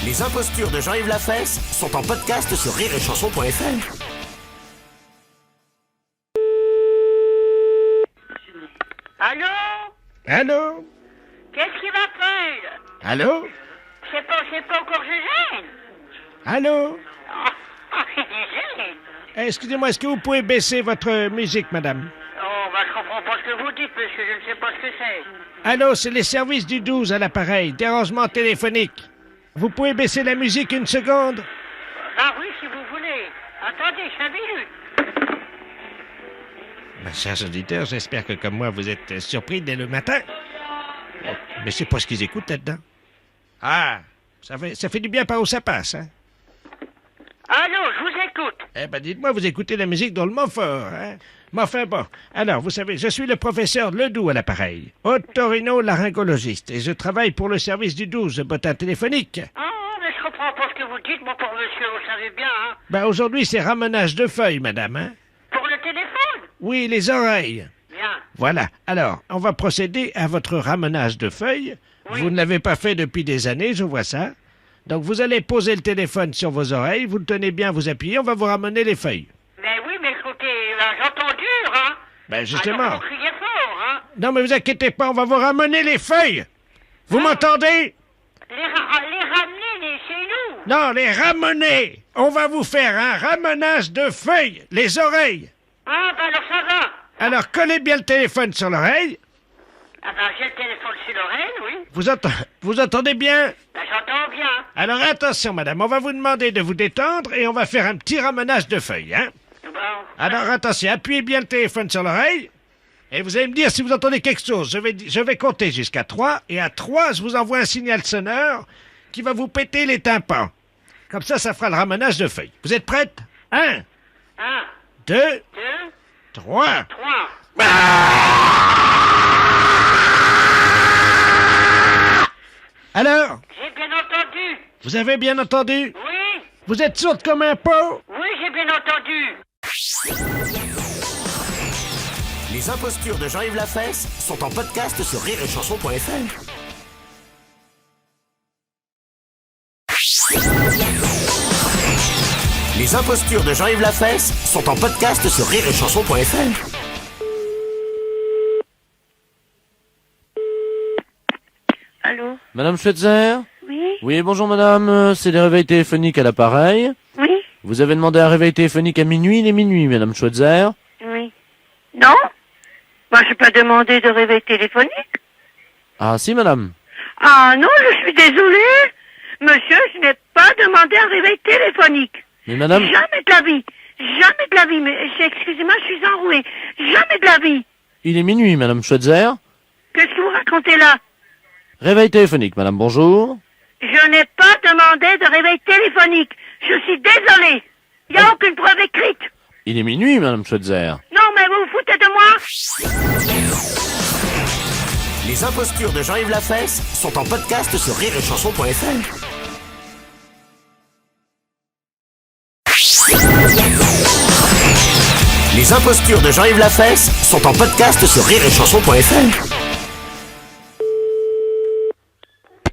Les impostures de Jean-Yves Lafesse sont en podcast sur rireetchanson.fr. Allô? Allô? Qu'est-ce qui m'appelle? Allô? C'est pas encore Gégène? Allô? Gégène? Excusez-moi, est-ce que vous pouvez baisser votre musique, madame? Oh, je comprends pas ce que vous dites, monsieur, je ne sais pas ce que c'est. Allô, c'est les services du 12 à l'appareil, dérangement téléphonique. Vous pouvez baisser la musique une seconde? Ah oui, si vous voulez. Attendez, 5 minutes. Chers auditeurs, j'espère que comme moi, vous êtes surpris dès le matin. Mais c'est pas ce qu'ils écoutent là-dedans. Ah, ça fait du bien par où ça passe, hein? Allô, je vous écoute. Eh ben, dites-moi, vous écoutez la musique drôlement fort, hein? Mais enfin, bon. Alors, vous savez, je suis le professeur Ledoux à l'appareil, otorino-laryngologiste, et je travaille pour le service du 12, bottin téléphonique. Ah, mais je comprends pas ce que vous dites, mon pauvre monsieur, vous savez bien, hein? Ben, aujourd'hui, c'est ramenage de feuilles, madame, hein? Pour le téléphone? Oui, les oreilles. Bien. Voilà. Alors, on va procéder à votre ramenage de feuilles. Oui. Vous ne l'avez pas fait depuis des années, je vois ça. Donc, vous allez poser le téléphone sur vos oreilles, vous le tenez bien, vous appuyez, on va vous ramener les feuilles. Mais oui, mais écoutez, j'entends dur, hein? Ben, justement. Alors, vous criez fort, hein? Non, mais vous inquiétez pas, on va vous ramener les feuilles. Vous m'entendez? Les ramener chez nous? Non, les ramener. On va vous faire un ramenage de feuilles, les oreilles. Ah, ben alors ça va. Alors, collez bien le téléphone sur l'oreille. Ah ben, j'ai le téléphone sur l'oreille, oui. Vous entendez bien? Ben, j'entends bien. Alors attention, madame, on va vous demander de vous détendre et on va faire un petit ramenage de feuilles, hein? Bon. Alors attention, appuyez bien le téléphone sur l'oreille et vous allez me dire si vous entendez quelque chose. Je vais compter jusqu'à 3 et à 3, je vous envoie un signal sonore qui va vous péter les tympans. Comme ça fera le ramenage de feuilles. Vous êtes prête? 1, 2, 3. Alors? J'ai bien entendu. Vous avez bien entendu? Oui. Vous êtes sourde comme un pot? Oui, j'ai bien entendu. Les impostures de Jean-Yves Lafesse sont en podcast sur rireetchanson.fr. Les impostures de Jean-Yves Lafesse sont en podcast sur rireetchanson.fr. Allô? Madame Schweitzer? Oui? Oui, bonjour madame, c'est les réveils téléphoniques à l'appareil. Oui? Vous avez demandé un réveil téléphonique à minuit, il est minuit, madame Schweitzer. Oui. Non? Moi, j'ai pas demandé de réveil téléphonique. Ah si madame. Ah non, je suis désolée. Monsieur, je n'ai pas demandé un réveil téléphonique. Mais madame... Jamais de la vie. Jamais de la vie. Mais excusez-moi, je suis enrouée. Jamais de la vie. Il est minuit, madame Schweitzer. Qu'est-ce que vous racontez là? Réveil téléphonique, madame, bonjour. Je n'ai pas demandé de réveil téléphonique. Je suis désolée. Il n'y a aucune preuve écrite. Il est minuit, madame Schweitzer. Non, mais vous vous foutez de moi? Les impostures de Jean-Yves Lafesse sont en podcast sur rireetchanson.fr. Les impostures de Jean-Yves Lafesse sont en podcast sur rireetchanson.fr.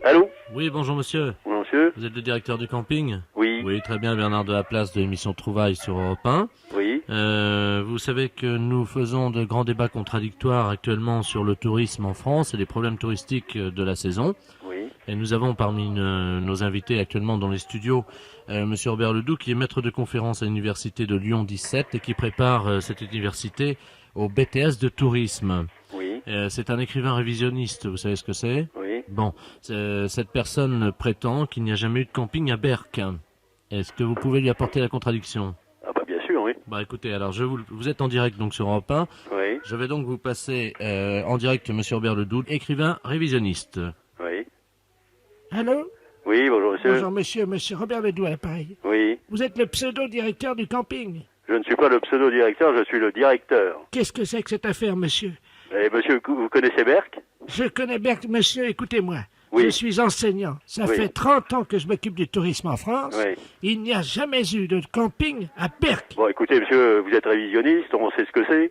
Allô? Oui, bonjour monsieur. Bonjour monsieur. Vous êtes le directeur du camping? Oui. Oui, très bien, Bernard de la Place de l'émission Trouvailles sur Europe 1. Oui. Vous savez que nous faisons de grands débats contradictoires actuellement sur le tourisme en France et les problèmes touristiques de la saison. Oui. Et nous avons parmi nos invités actuellement dans les studios monsieur Robert Ledoux, qui est maître de conférence à l'université de Lyon 17 et qui prépare cette université au BTS de tourisme. Oui. C'est un écrivain révisionniste, vous savez ce que c'est? Oui. Bon, cette personne prétend qu'il n'y a jamais eu de camping à Berck. Est-ce que vous pouvez lui apporter la contradiction? Ah bah bien sûr, oui. Bah écoutez, alors vous êtes en direct donc sur Europe 1. Oui. Je vais donc vous passer en direct monsieur Robert Ledoux, écrivain révisionniste. Oui. Allô? Oui, bonjour monsieur. Bonjour monsieur Robert Ledoux à l'appareil. Oui. Vous êtes le pseudo-directeur du camping. Je ne suis pas le pseudo-directeur, je suis le directeur. Qu'est-ce que c'est que cette affaire, monsieur? Et monsieur, vous connaissez Berck? Je connais bien, monsieur, écoutez-moi. Oui. Je suis enseignant. Ça Oui. fait 30 ans que je m'occupe du tourisme en France. Oui. Il n'y a jamais eu de camping à Berck. Bon, écoutez monsieur, vous êtes révisionniste, on sait ce que c'est.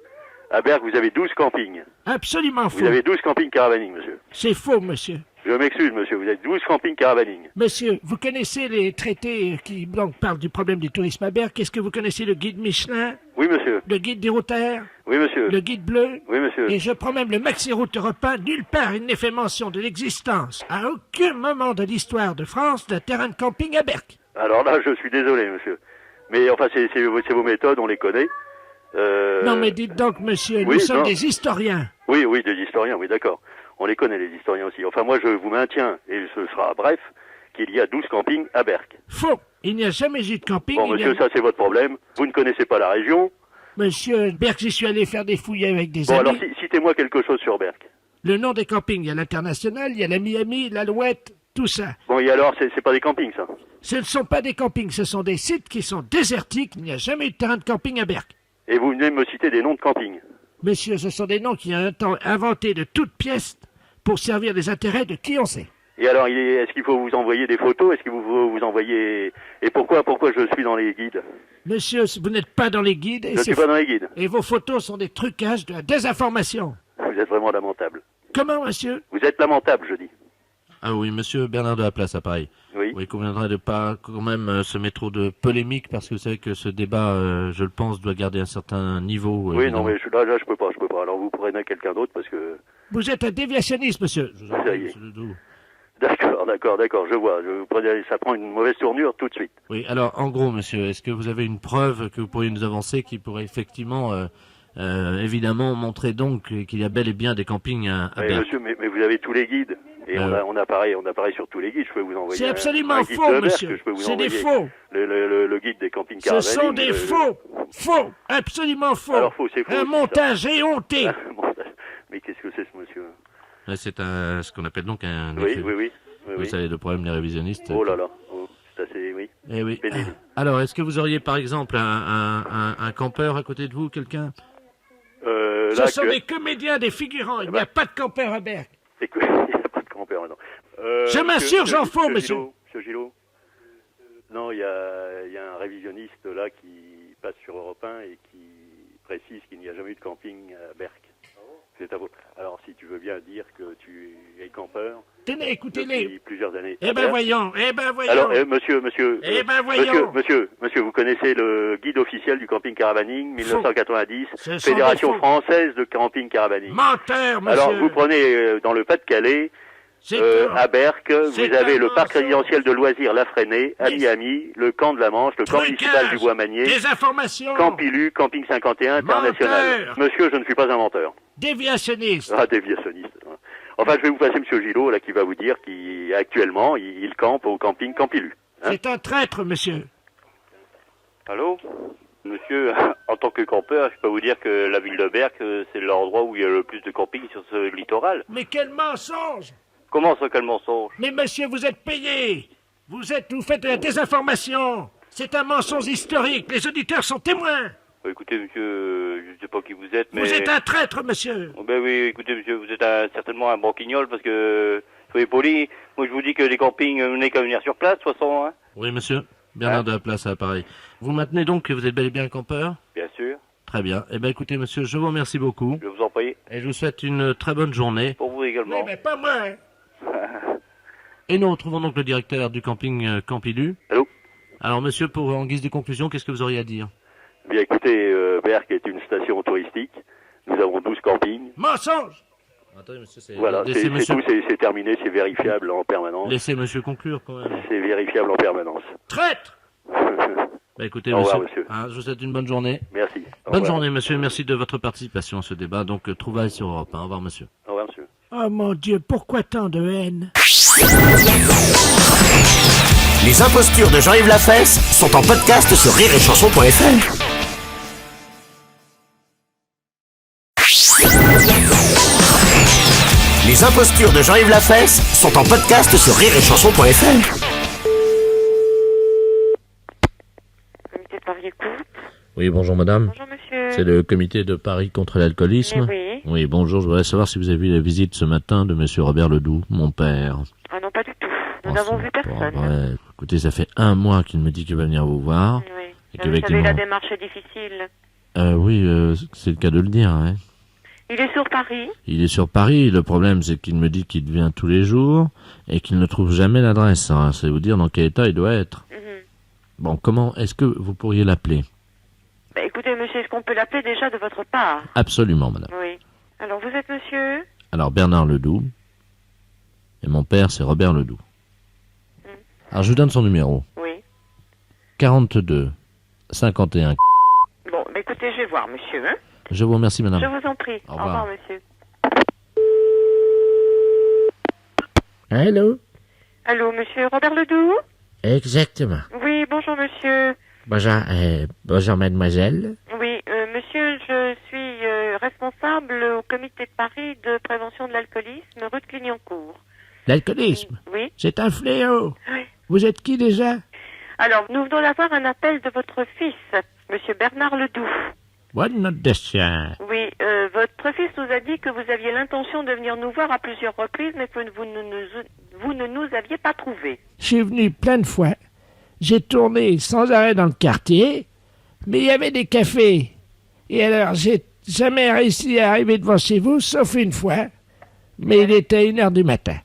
À Berck, vous avez 12 campings. Absolument faux. Vous avez 12 campings caravaning, monsieur. C'est faux, monsieur. Je m'excuse, monsieur, vous avez 12 campings caravaning. Monsieur, vous connaissez les traités qui donc, parlent du problème du tourisme à Berck? Est-ce que vous connaissez le guide Michelin? Oui, monsieur. Le guide des routaires? Oui, monsieur. Le guide bleu? Oui, monsieur. Et je prends même le Maxi-Route européen. Nulle part il n'est fait mention de l'existence, à aucun moment de l'histoire de France, d'un terrain de camping à Berck. Alors là, je suis désolé, monsieur. Mais enfin, c'est vos méthodes, on les connaît. Non, mais dites donc, monsieur, nous oui, sommes non. des historiens. Oui, des historiens, oui, d'accord. On les connaît, les historiens aussi. Enfin, moi, je vous maintiens, et ce sera bref, qu'il y a 12 campings à Berck. Faux. Il n'y a jamais eu de camping. Bon, monsieur, ça, c'est votre problème. Vous ne connaissez pas la région. Monsieur, Berck, j'y suis allé faire des fouilles avec des Bon, amis. alors, citez-moi quelque chose sur Berck. Le nom des campings, il y a l'International, il y a la Miami, l'Alouette, tout ça. Bon, et alors, c'est pas des campings, ça? Ce ne sont pas des campings, ce sont des sites qui sont désertiques. Il n'y a jamais eu de terrain de camping à Berck. Et vous venez me citer des noms de campings. Monsieur, ce sont des noms qui ont un temps inventés de toutes pièces pour servir les intérêts de qui on sait. Et alors, est-ce qu'il faut vous envoyer des photos? Est-ce qu'il faut vous envoyer... Et pourquoi je suis dans les guides? Monsieur, vous n'êtes pas dans les guides. Je ne suis pas dans les guides. Et vos photos sont des trucages, de la désinformation. Vous êtes vraiment lamentable. Comment, monsieur? Vous êtes lamentable, je dis. Ah oui, monsieur Bernard de la Place, à Paris. Oui. Il conviendrait de pas quand même se mettre trop de polémique parce que vous savez que ce débat, je le pense, doit garder un certain niveau. Oui, non, mais là, je peux pas. Alors vous prenez quelqu'un d'autre parce que... Vous êtes un déviationniste, monsieur. Je vous en Ça prie, y est. monsieur Ledoux. D'accord, je vois. Ça prend une mauvaise tournure tout de suite. Oui, alors en gros, monsieur, est-ce que vous avez une preuve que vous pourriez nous avancer qui pourrait effectivement évidemment, montrer donc qu'il y a bel et bien des campings à Mais Berck. monsieur, mais vous avez tous les guides. Et on a pareil sur tous les guides. Je peux vous envoyer. C'est absolument un guide faux, de Berck monsieur. que je peux vous C'est des envoyer. faux. Le guide des campings Ce caravaning. sont des faux. Faux. Absolument faux. Alors faux, c'est faux. Un aussi, montage éhonté. Mais qu'est-ce que c'est ce monsieur? C'est ce qu'on appelle donc un... Oui. Vous savez, le problème des révisionnistes. Oh là là. Oh, c'est assez, oui. Eh oui. Pénible. Alors, est-ce que vous auriez par exemple un campeur à côté de vous, quelqu'un? Ce sont des comédiens, des figurants. Il n'y a pas de campeur à Berck. Il n'y a pas de campeur, non. Je m'assure, j'en fous, monsieur. Monsieur Gillot. Non, il y a un révisionniste là qui passe sur Europe 1 et qui précise qu'il n'y a jamais eu de camping à Berck. C'est à vous. Alors, si tu veux bien dire que tu es campeur. Tenez, écoutez-les. Depuis plusieurs années. Eh ben voyons. Alors, monsieur. Eh ben voyons. Monsieur, vous connaissez le guide officiel du camping caravaning 1990, Ce sont Fédération des faux. française de camping caravaning. Menteur, monsieur. Alors, vous prenez dans le Pas-de-Calais, à Berck, vous avez le parc résidentiel de loisirs La Fresnay, à Miami, le camp de la Manche, le camp municipal du Bois-Magnier, Des informations. Campilu, Camping 51, international. Menteur. Monsieur, je ne suis pas un menteur. Déviationniste. Ah, déviationniste. Enfin, je vais vous passer monsieur Gillot, là, qui va vous dire qu'actuellement, il campe au camping Campilu. Hein. C'est un traître, monsieur. Allô? Monsieur, en tant que campeur, je peux vous dire que la ville de Berck, c'est l'endroit où il y a le plus de camping sur ce littoral. Mais quel mensonge! Comment ça, quel mensonge? Mais monsieur, vous êtes payé. Vous faites de la désinformation. C'est un mensonge historique. Les auditeurs sont témoins. Écoutez, monsieur, je ne sais pas qui vous êtes, mais... Vous êtes un traître, monsieur. Oh, ben oui, écoutez, monsieur, vous êtes certainement un branquignol, parce que, soyez poli, moi je vous dis que les campings, vous n'avez qu'à venir sur place, de toute façon, hein. Oui, monsieur. Bernard de la Place à l'appareil. Vous maintenez donc que vous êtes bel et bien un campeur? Bien sûr. Très bien. Eh bien, écoutez, monsieur, je vous remercie beaucoup. Je vous en prie. Et je vous souhaite une très bonne journée. Pour vous également. Mais pas moi, hein. Et nous retrouvons donc le directeur du camping Campilu. Allô? Alors, monsieur, en guise de conclusion, qu'est-ce que vous auriez à dire? Bien écoutez, Berck est une station touristique. Nous avons 12 campings. Mensonge! Attendez, monsieur, Voilà, c'est tout, c'est terminé, c'est vérifiable en permanence. Laissez monsieur conclure, quand même. C'est vérifiable en permanence. Traître! Bah écoutez, Au revoir, monsieur. Je vous souhaite une bonne journée. Merci. Au Bonne revoir. journée, monsieur. Merci de votre participation à ce débat. Donc, trouvailles sur Europe 1. Au revoir, monsieur. Au revoir, monsieur. Oh mon Dieu, pourquoi tant de haine? Les impostures de Jean-Yves Lafesse sont en podcast sur rireetchanson.fr. Les impostures de Jean-Yves Lafesse sont en podcast sur rireetchanson.fr. Oui, bonjour madame. Bonjour monsieur. C'est le comité de Paris contre l'alcoolisme. Oui. Oui, bonjour. Je voudrais savoir si vous avez vu la visite ce matin de monsieur Robert Ledoux, mon père. Ah non, pas du tout. Nous n'avons vu personne. Ouais. Écoutez, ça fait un mois qu'il me dit qu'il va venir vous voir. Oui. Et Vous qu'effectivement... savez, la démarche est difficile. Oui, c'est le cas de le dire. Hein. Il est sur Paris. Il est sur Paris. Le problème, c'est qu'il me dit qu'il vient tous les jours et qu'il ne trouve jamais l'adresse. Hein. C'est vous dire dans quel état il doit être. Bon, comment est-ce que vous pourriez l'appeler? Bah, écoutez, monsieur, est-ce qu'on peut l'appeler déjà de votre part? Absolument, madame. Oui. Alors, vous êtes monsieur? Alors, Bernard Ledoux. Et mon père, c'est Robert Ledoux. Alors, je vous donne son numéro. Oui. 42 51. Bon, bah, écoutez, je vais voir, monsieur. Hein? Je vous remercie, madame. Je vous en prie. Au revoir. monsieur. Allô? Allô, monsieur Robert Ledoux? Exactement. Oui, bonjour, monsieur. Bonjour, mademoiselle. Oui, monsieur, je suis responsable au comité de Paris de prévention de l'alcoolisme, rue de Clignancourt. L'alcoolisme? Oui. C'est un fléau. Oui. Vous êtes qui déjà? Alors, nous venons d'avoir un appel de votre fils, monsieur Bernard Ledoux. What not the chien? Oui, votre fils nous a dit que vous aviez l'intention de venir nous voir à plusieurs reprises, mais que vous ne nous aviez pas trouvé. Je suis venu plein de fois. J'ai tourné sans arrêt dans le quartier, mais il y avait des cafés. Et alors, j'ai jamais réussi à arriver devant chez vous, sauf une fois. Mais il était 1h du matin.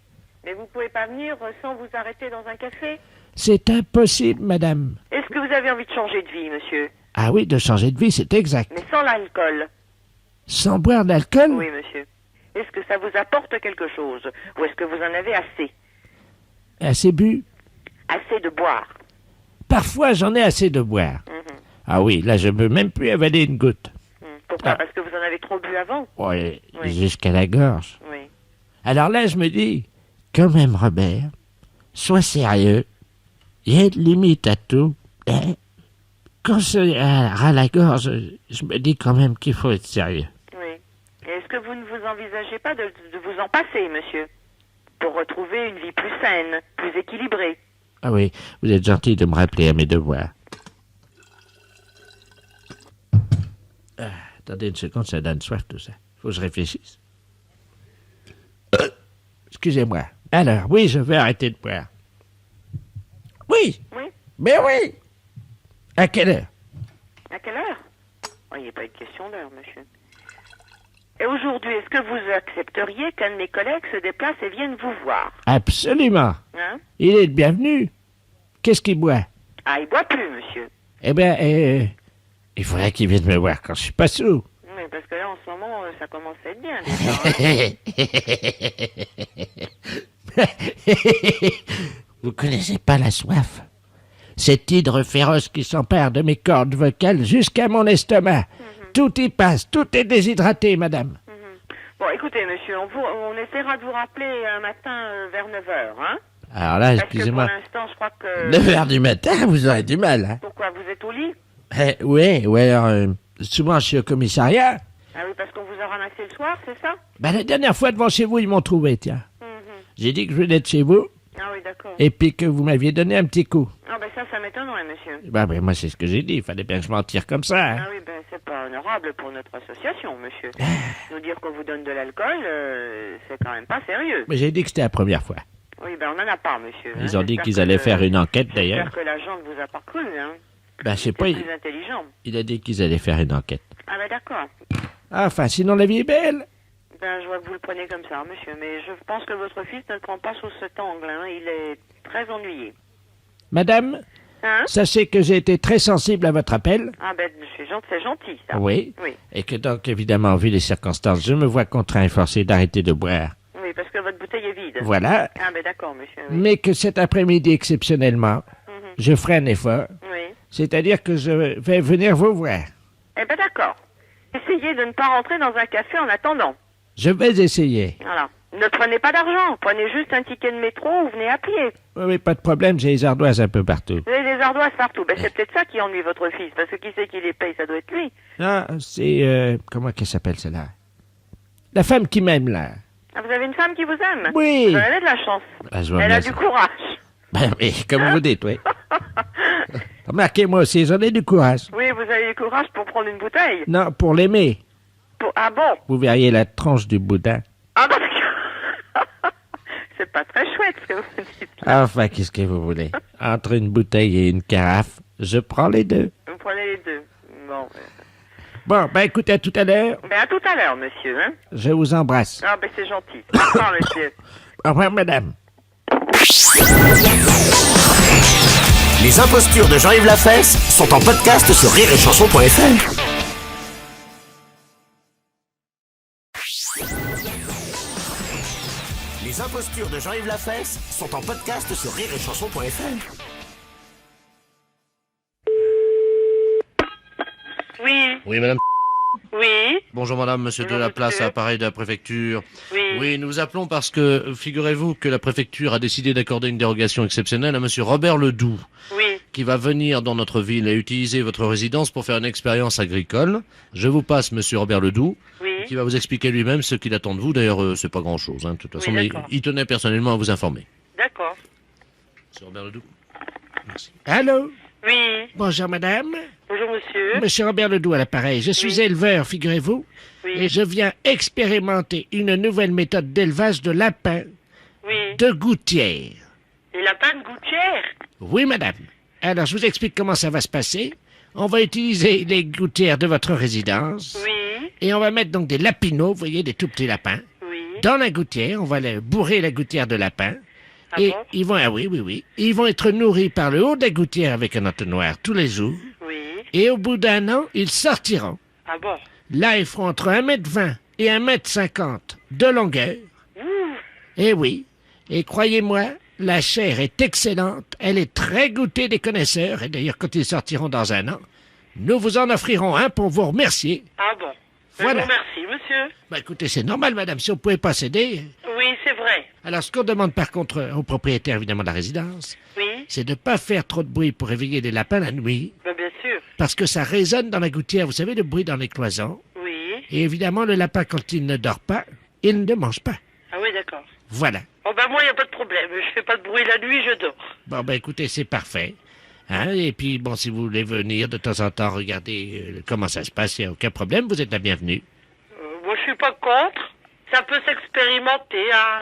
Mais vous pouvez pas venir sans vous arrêter dans un café? C'est impossible, madame. Est-ce que vous avez envie de changer de vie, monsieur? Ah oui, de changer de vie, c'est exact. Mais sans l'alcool? Sans boire d'alcool? Oui, monsieur. Est-ce que ça vous apporte quelque chose? Ou est-ce que vous en avez assez? Assez bu? Assez de boire? Parfois, j'en ai assez de boire. Ah oui, là, je peux même plus avaler une goutte. Pour Pourquoi? Parce que vous en avez trop bu avant? Oui, Oui. jusqu'à la gorge. Oui. Alors là, je me dis, quand même, Robert, sois sérieux. Il y a une limite à tout. Hein? Quand c'est à la gorge, je me dis quand même qu'il faut être sérieux. Oui. Et est-ce que vous ne vous envisagez pas de vous en passer, monsieur? Pour retrouver une vie plus saine, plus équilibrée. Ah oui, vous êtes gentil de me rappeler à mes devoirs. Attendez une seconde, ça donne soif tout ça. Faut que je réfléchisse. Excusez-moi. Alors, oui, je vais arrêter de boire. Oui. Oui. Mais oui. À quelle heure? À quelle heure? Oh, il n'y a pas de question d'heure, monsieur. Et aujourd'hui, est-ce que vous accepteriez qu'un de mes collègues se déplace et vienne vous voir? Absolument. Hein? Il est le bienvenu. Qu'est-ce qu'il boit? Ah, il boit plus, monsieur. Eh bien, il faudrait qu'il vienne me voir quand je suis pas sous. Oui, parce que là, en ce moment, ça commence à être bien, déjà. Vous connaissez pas la soif? Cette hydre féroce qui s'empare de mes cordes vocales jusqu'à mon estomac. Tout y passe, tout est déshydraté, madame. Bon, écoutez, monsieur, on essaiera de vous rappeler un matin vers 9h, hein? Alors là, excusez-moi. Parce que pour l'instant, je crois que... 9h du matin, vous aurez du mal, hein? Pourquoi? Vous êtes au lit? Oui, alors, souvent je suis au commissariat. Ah oui, parce qu'on vous a ramassé le soir, c'est ça? La dernière fois devant chez vous, ils m'ont trouvé, tiens. J'ai dit que je venais de chez vous. Ah oui, d'accord. Et puis que vous m'aviez donné un petit coup. Ah ben ça m'étonnerait, monsieur. Ben, moi, c'est ce que j'ai dit. Il fallait bien que je m'en tire comme ça. Hein. Ah oui, ben c'est pas honorable pour notre association, monsieur. Nous dire qu'on vous donne de l'alcool, c'est quand même pas sérieux. Mais j'ai dit que c'était la première fois. Oui, ben on n'en a pas, monsieur. Ils ont dit qu'ils allaient faire une enquête, d'ailleurs. J'espère que l'agent ne vous a pas cru, hein. Ben, je sais pas. C'est plus intelligent. Il a dit qu'ils allaient faire une enquête. Ah ben d'accord. Enfin, sinon la vie est belle. Ben, je vois que vous le prenez comme ça, monsieur, mais je pense que votre fils ne le prend pas sous cet angle, hein. Il est très ennuyé. Madame, Hein? sachez que j'ai été très sensible à votre appel. Ah ben, c'est gentil, ça. Oui. Oui. Et que donc, évidemment, vu les circonstances, je me vois contraint et forcé d'arrêter de boire. Oui, parce que votre bouteille est vide. Voilà. Ah ben d'accord, monsieur. Oui. Mais que cet après-midi, exceptionnellement, je ferai un effort. Oui. C'est-à-dire que je vais venir vous voir. Eh ben d'accord. Essayez de ne pas rentrer dans un café en attendant. Je vais essayer. Voilà. Ne prenez pas d'argent. Prenez juste un ticket de métro ou venez à pied. Oui, pas de problème, j'ai les ardoises un peu partout. Vous avez des ardoises partout. Ben c'est peut-être ça qui ennuie votre fils, parce que qui c'est qui les paye? Ça doit être lui. Ah, c'est... comment qu'elle s'appelle, celle-là? La femme qui m'aime, là. Ah, vous avez une femme qui vous aime? Oui. Vous avez de la chance. Ah, je vois Elle bien a ça. du courage. Ben oui, comme vous dites, oui. Remarquez, moi aussi, j'en ai du courage. Oui, vous avez du courage pour prendre une bouteille. Non, pour l'aimer. Ah bon? Vous verriez la tronche du boudin. Ah bah c'est pas très chouette ce que vous dites. Enfin, qu'est-ce que vous voulez? Entre une bouteille et une carafe, je prends les deux. Vous prenez les deux. Bon. Bon, ben écoutez, à tout à l'heure. Ben à tout à l'heure, monsieur. Hein? Je vous embrasse. Ah ben c'est gentil. Au revoir, monsieur. Au revoir, madame. Les impostures de Jean-Yves Lafesse sont en podcast sur rireetchanson.fr. Les impostures de Jean-Yves Lafesse sont en podcast sur rireetchanson.fr. Oui. Oui, madame. Oui. Bonjour madame, monsieur de la place, appareil de la préfecture. Oui. Oui, nous vous appelons parce que, figurez-vous que la préfecture a décidé d'accorder une dérogation exceptionnelle à monsieur Robert Ledoux. Oui. Qui va venir dans notre ville et utiliser votre résidence pour faire une expérience agricole. Je vous passe monsieur Robert Ledoux. Oui. Qui va vous expliquer lui-même ce qu'il attend de vous. D'ailleurs, c'est pas grand-chose, hein, de toute façon, Oui, mais d'accord. il tenait personnellement à vous informer. D'accord. Monsieur Robert Ledoux. Allô? Oui. Bonjour, madame. Bonjour, monsieur. Monsieur Robert Ledoux à l'appareil. Je suis éleveur, figurez-vous. Oui. Et je viens expérimenter une nouvelle méthode d'élevage de lapins Oui. de gouttière. Les lapins de gouttière? Oui, madame. Alors, je vous explique comment ça va se passer. On va utiliser les gouttières de votre résidence. Oui. Et on va mettre donc des lapinaux, vous voyez, des tout petits lapins. Oui. Dans la gouttière, on va bourrer la gouttière de lapin. Ah et bon? ils vont, oui. Ils vont être nourris par le haut de la gouttière avec un entonnoir tous les jours. Oui. Et au bout d'un an, ils sortiront. Ah bon? Là, ils feront entre 1,20 m et 1,50 m de longueur. Eh oui. Et croyez-moi, la chair est excellente. Elle est très goûtée des connaisseurs. Et d'ailleurs, quand ils sortiront dans un an, nous vous en offrirons un pour vous remercier. Ah bon? Voilà. Je vous remercie, monsieur. Bah écoutez, c'est normal, madame, si on pouvait pas céder. Oui, c'est vrai. Alors, ce qu'on demande par contre au propriétaire, évidemment, de la résidence, Oui. c'est de ne pas faire trop de bruit pour réveiller les lapins la nuit, Ben, bien sûr. parce que ça résonne dans la gouttière, vous savez, le bruit dans les cloisons. Oui. Et évidemment, le lapin, quand il ne dort pas, il ne mange pas. Ah oui, d'accord. Voilà. Oh, ben, moi, il n'y a pas de problème. Je fais pas de bruit la nuit, je dors. Bon, ben écoutez, c'est parfait. Hein, et puis, bon, si vous voulez venir de temps en temps regarder comment ça se passe, il n'y a aucun problème, vous êtes la bienvenue. Moi, je suis pas contre. Ça peut s'expérimenter, hein.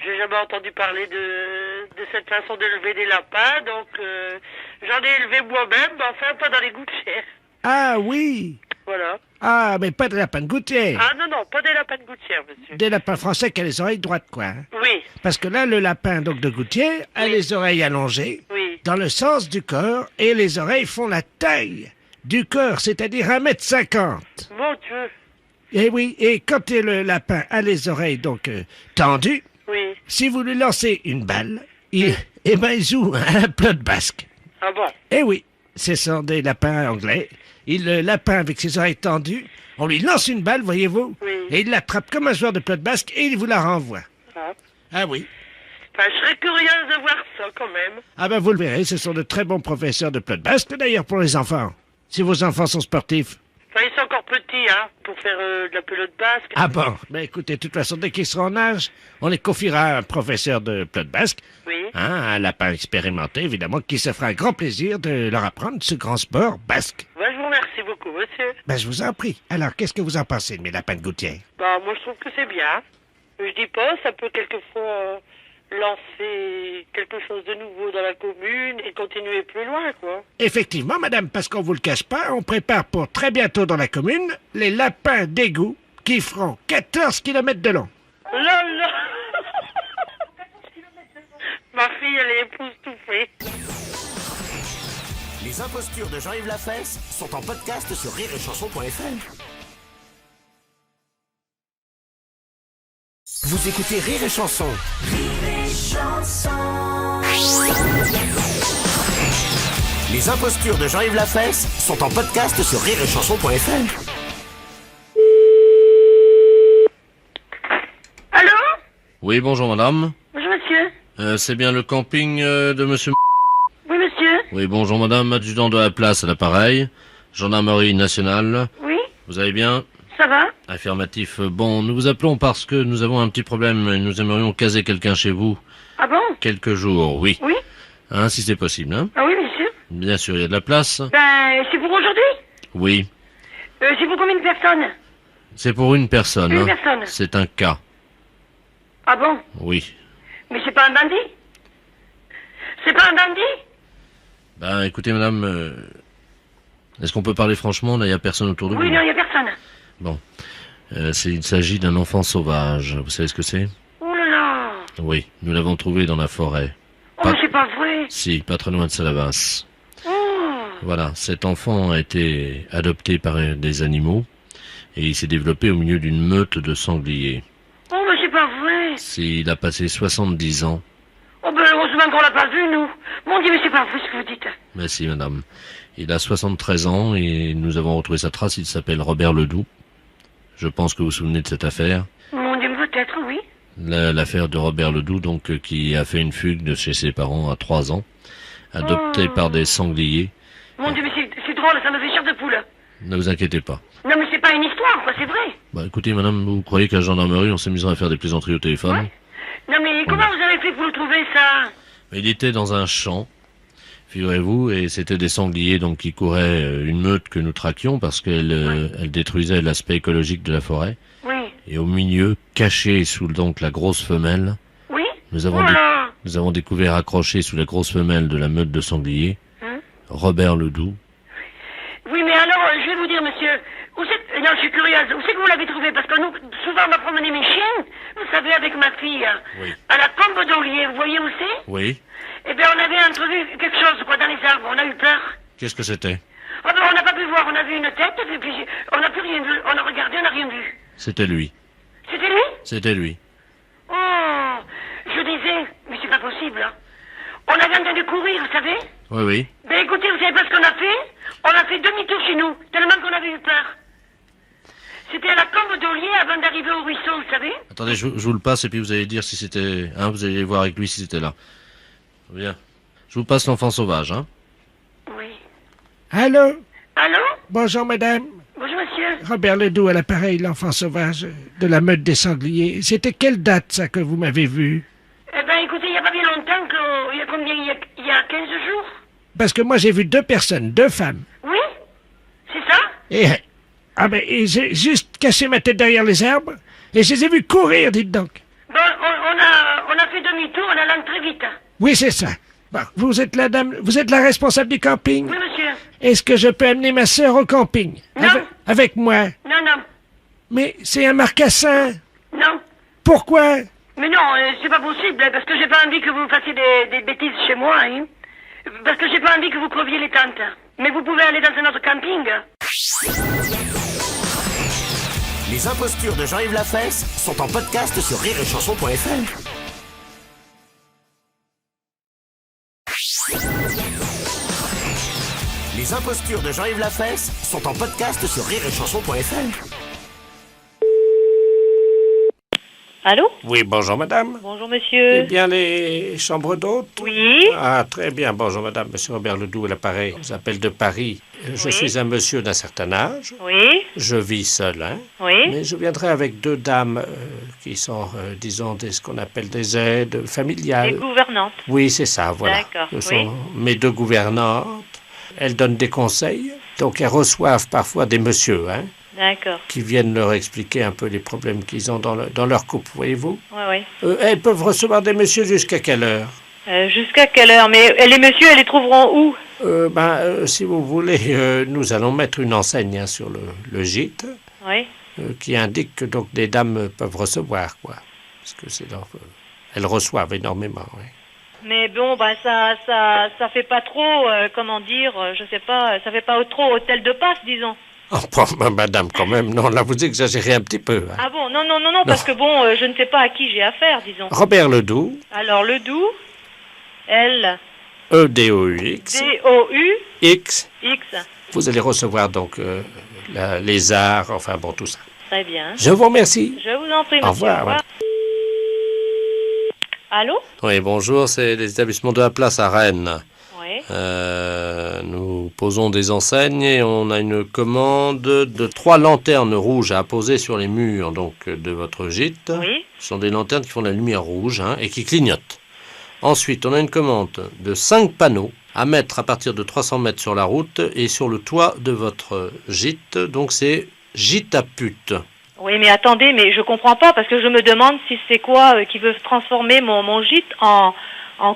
J'ai jamais entendu parler de cette façon d'élever des lapins, donc j'en ai élevé moi-même, mais enfin pas dans les gouttières. Ah oui. Voilà. Ah, mais pas de lapin de gouttière. Ah non, pas des lapins de gouttière, monsieur. Des lapins français qui ont les oreilles droites, quoi. Hein. Oui. Parce que là, le lapin donc de gouttière a les oreilles allongées Oui. dans le sens du corps et les oreilles font la taille du corps, c'est-à-dire 1,50 m. Mon Dieu. Et oui, et quand le lapin a les oreilles donc tendues, Oui. si vous lui lancez une balle, il joue un plat de basque. Ah bon? Eh oui, ce sont des lapins anglais. Le lapin avec ses oreilles tendues, on lui lance une balle, voyez-vous, et il l'attrape comme un joueur de plat de basque et il vous la renvoie. Ah. Ah oui. Enfin, je serais curieuse de voir ça, quand même. Ah ben vous le verrez, ce sont de très bons professeurs de plat de basque, d'ailleurs pour les enfants. Si vos enfants sont sportifs. Enfin, ils sont encore petits, hein, pour faire de la pelote basque. Ah bon, ben écoutez, de toute façon, dès qu'ils seront en âge, on les confiera à un professeur de plat de basque. Oui. Hein, un lapin expérimenté, évidemment, qui se fera un grand plaisir de leur apprendre ce grand sport basque. Ben, je vous remercie beaucoup, monsieur. Ben je vous en prie. Alors, qu'est-ce que vous en pensez de mes lapins de gouttière? Bah, moi, je trouve que c'est bien. Je dis pas, ça peut quelquefois lancer quelque chose de nouveau dans la commune et continuer plus loin, quoi. Effectivement, madame, parce qu'on vous le cache pas, on prépare pour très bientôt dans la commune les lapins d'égout qui feront 14 km de long. Là, là. Ma fille, elle est époustouflée. Les impostures de Jean-Yves Lafesse sont en podcast sur rireetchanson.fr. Vous écoutez Rire et Chanson. Les impostures de Jean-Yves Lafesse sont en podcast sur rireetchanson.fr. Allô? Oui, bonjour madame. Bonjour, monsieur. C'est bien le camping de monsieur... Oui, monsieur. Oui, bonjour madame, adjudant de la place à l'appareil, gendarmerie nationale. Oui. Vous allez bien? Ça va? Affirmatif. Bon, nous vous appelons parce que nous avons un petit problème et nous aimerions caser quelqu'un chez vous. Ah bon? Quelques jours, oui. Oui. Hein, si c'est possible, hein? Ah oui, monsieur. Bien sûr, il y a de la place. Ben, c'est pour aujourd'hui? Oui. C'est pour combien de personnes? C'est pour une personne. Une hein. personne. C'est un cas. Ah bon? Oui. Mais c'est pas un bandit? C'est pas un bandit? Ben, écoutez, madame, est-ce qu'on peut parler franchement? Là, il n'y a personne autour de vous. Oui, non, il y a personne. Bon. Il s'agit d'un enfant sauvage. Vous savez ce que c'est? Oh là là! Oui, nous l'avons trouvé dans la forêt. Oh, mais c'est pas vrai! Si, pas très loin de Salavas. Oh! Voilà, cet enfant a été adopté par des animaux et il s'est développé au milieu d'une meute de sangliers. Oh, mais c'est pas vrai! Il a passé 70 ans. Oh, ben heureusement qu'on l'a pas vu, nous! Mon Dieu, mais c'est pas vrai ce que vous dites! Merci, madame. Il a 73 ans et nous avons retrouvé sa trace. Il s'appelle Robert Ledoux. Je pense que vous vous souvenez de cette affaire. Mon Dieu, peut-être, oui. L'affaire de Robert Ledoux, donc, qui a fait une fugue de chez ses parents à 3 ans, adopté par des sangliers. Mon Dieu, mais c'est drôle, ça me fait chair de poule. Ne vous inquiétez pas. Non, mais c'est pas une histoire, quoi, c'est vrai. Bah, écoutez, madame, vous croyez qu'à la gendarmerie, on s'amuserait à faire des plaisanteries au téléphone? Non, mais comment vous avez fait pour le trouver, ça? Il était dans un champ, figurez-vous, et c'était des sangliers donc qui couraient une meute que nous traquions parce qu'elle elle détruisait l'aspect écologique de la forêt. Oui. Et au milieu, caché sous donc la grosse femelle, oui. nous avons découvert accroché sous la grosse femelle de la meute de sangliers, Robert Ledoux. Oui, mais alors, je vais vous dire, monsieur, où c'est... Non, je suis curieuse, où c'est que vous l'avez trouvé? Parce que nous, souvent, on va promener mes chiens, vous savez, avec ma fille, à la combe d'Olier, vous voyez où c'est? Oui. Eh bien, on avait entrevu quelque chose, quoi, dans les arbres, on a eu peur. Qu'est-ce que c'était? Ah ben, on n'a pas pu voir, on a vu une tête, et puis on n'a plus rien vu, on a regardé, on n'a rien vu. C'était lui. C'était lui? C'était lui. Oh, je disais, mais c'est pas possible, hein. On avait entendu courir, vous savez? Oui, oui. Ben écoutez, vous savez pas ce qu'on a fait? On a fait demi-tour chez nous, tellement qu'on avait eu peur. C'était à la combe d'Olier avant d'arriver au ruisseau, vous savez? Attendez, je vous le passe et puis vous allez dire si c'était... Hein, vous allez voir avec lui si c'était là. Bien. Je vous passe l'enfant sauvage, hein. Oui. Allô? Allô? Bonjour, madame. Bonjour, monsieur. Robert Ledoux à l'appareil, l'enfant sauvage de la meute des sangliers. C'était quelle date, ça, que vous m'avez vu? Eh ben, écoutez, il n'y a pas bien longtemps il y a combien? Il y a 15 jours? Parce que moi, j'ai vu 2 personnes, 2 femmes. Oui? C'est ça? Et j'ai juste caché ma tête derrière les arbres, et je les ai vus courir, dites donc. Bon, on a fait demi-tour, on allait très vite. Oui, c'est ça. Bon, vous êtes la dame, vous êtes la responsable du camping? Oui, monsieur. Est-ce que je peux amener ma sœur au camping? Non. Avec moi? Non, non. Mais c'est un marcassin. Non. Pourquoi? Mais non, c'est pas possible, parce que j'ai pas envie que vous fassiez des bêtises chez moi, hein. Parce que j'ai pas envie que vous creviez les tentes. Mais vous pouvez aller dans un autre camping. Les impostures de Jean-Yves Lafesse sont en podcast sur rireetchanson.fr. Les impostures de Jean-Yves Lafesse sont en podcast sur rireetchanson.fr. Allô? Oui, bonjour madame. Bonjour monsieur. Eh bien, les chambres d'hôtes? Oui. Ah, très bien. Bonjour madame, monsieur Robert Ledoux à l'appareil. Je vous appelle de Paris. Je suis un monsieur d'un certain âge. Oui. Je vis seul, hein. Oui. Mais je viendrai avec 2 dames qui sont, disons, ce qu'on appelle des aides familiales. Des gouvernantes. Oui, c'est ça, voilà. D'accord, Ce oui. sont mes 2 gouvernantes. Elles donnent des conseils. Donc, elles reçoivent parfois des messieurs, hein, D'accord. qui viennent leur expliquer un peu les problèmes qu'ils ont dans leur couple, voyez-vous. Oui, oui. Elles peuvent recevoir des messieurs jusqu'à quelle heure? Jusqu'à quelle heure? Mais les messieurs, elles les trouveront où? Si vous voulez, nous allons mettre une enseigne hein, sur le gîte Oui. qui indique que donc des dames peuvent recevoir, quoi. Parce que c'est leur... elles reçoivent énormément, oui. Mais bon, ça fait pas trop, comment dire, je sais pas, ça fait pas trop hôtel de passe, disons. Oh, madame, quand même, non, là, vous exagérez un petit peu. Hein. Ah bon, non, parce que bon, je ne sais pas à qui j'ai affaire, disons. Robert Ledoux. Alors, Ledoux, L... E-D-O-U-X. D-O-U-X. X. Vous allez recevoir donc les arts, enfin bon, tout ça. Très bien. Je vous remercie. Je vous en prie, monsieur. Au revoir. Ouais. Allô? Oui, bonjour, c'est les établissements de la place à Rennes. Oui. Nous posons des enseignes et on a une commande de 3 lanternes rouges à poser sur les murs donc, de votre gîte. Oui. Ce sont des lanternes qui font de la lumière rouge hein, et qui clignotent. Ensuite, on a une commande de 5 panneaux à mettre à partir de 300 mètres sur la route et sur le toit de votre gîte. Donc c'est gîte à pute. Oui, mais attendez, mais je comprends pas parce que je me demande si c'est quoi qui veut transformer mon gîte en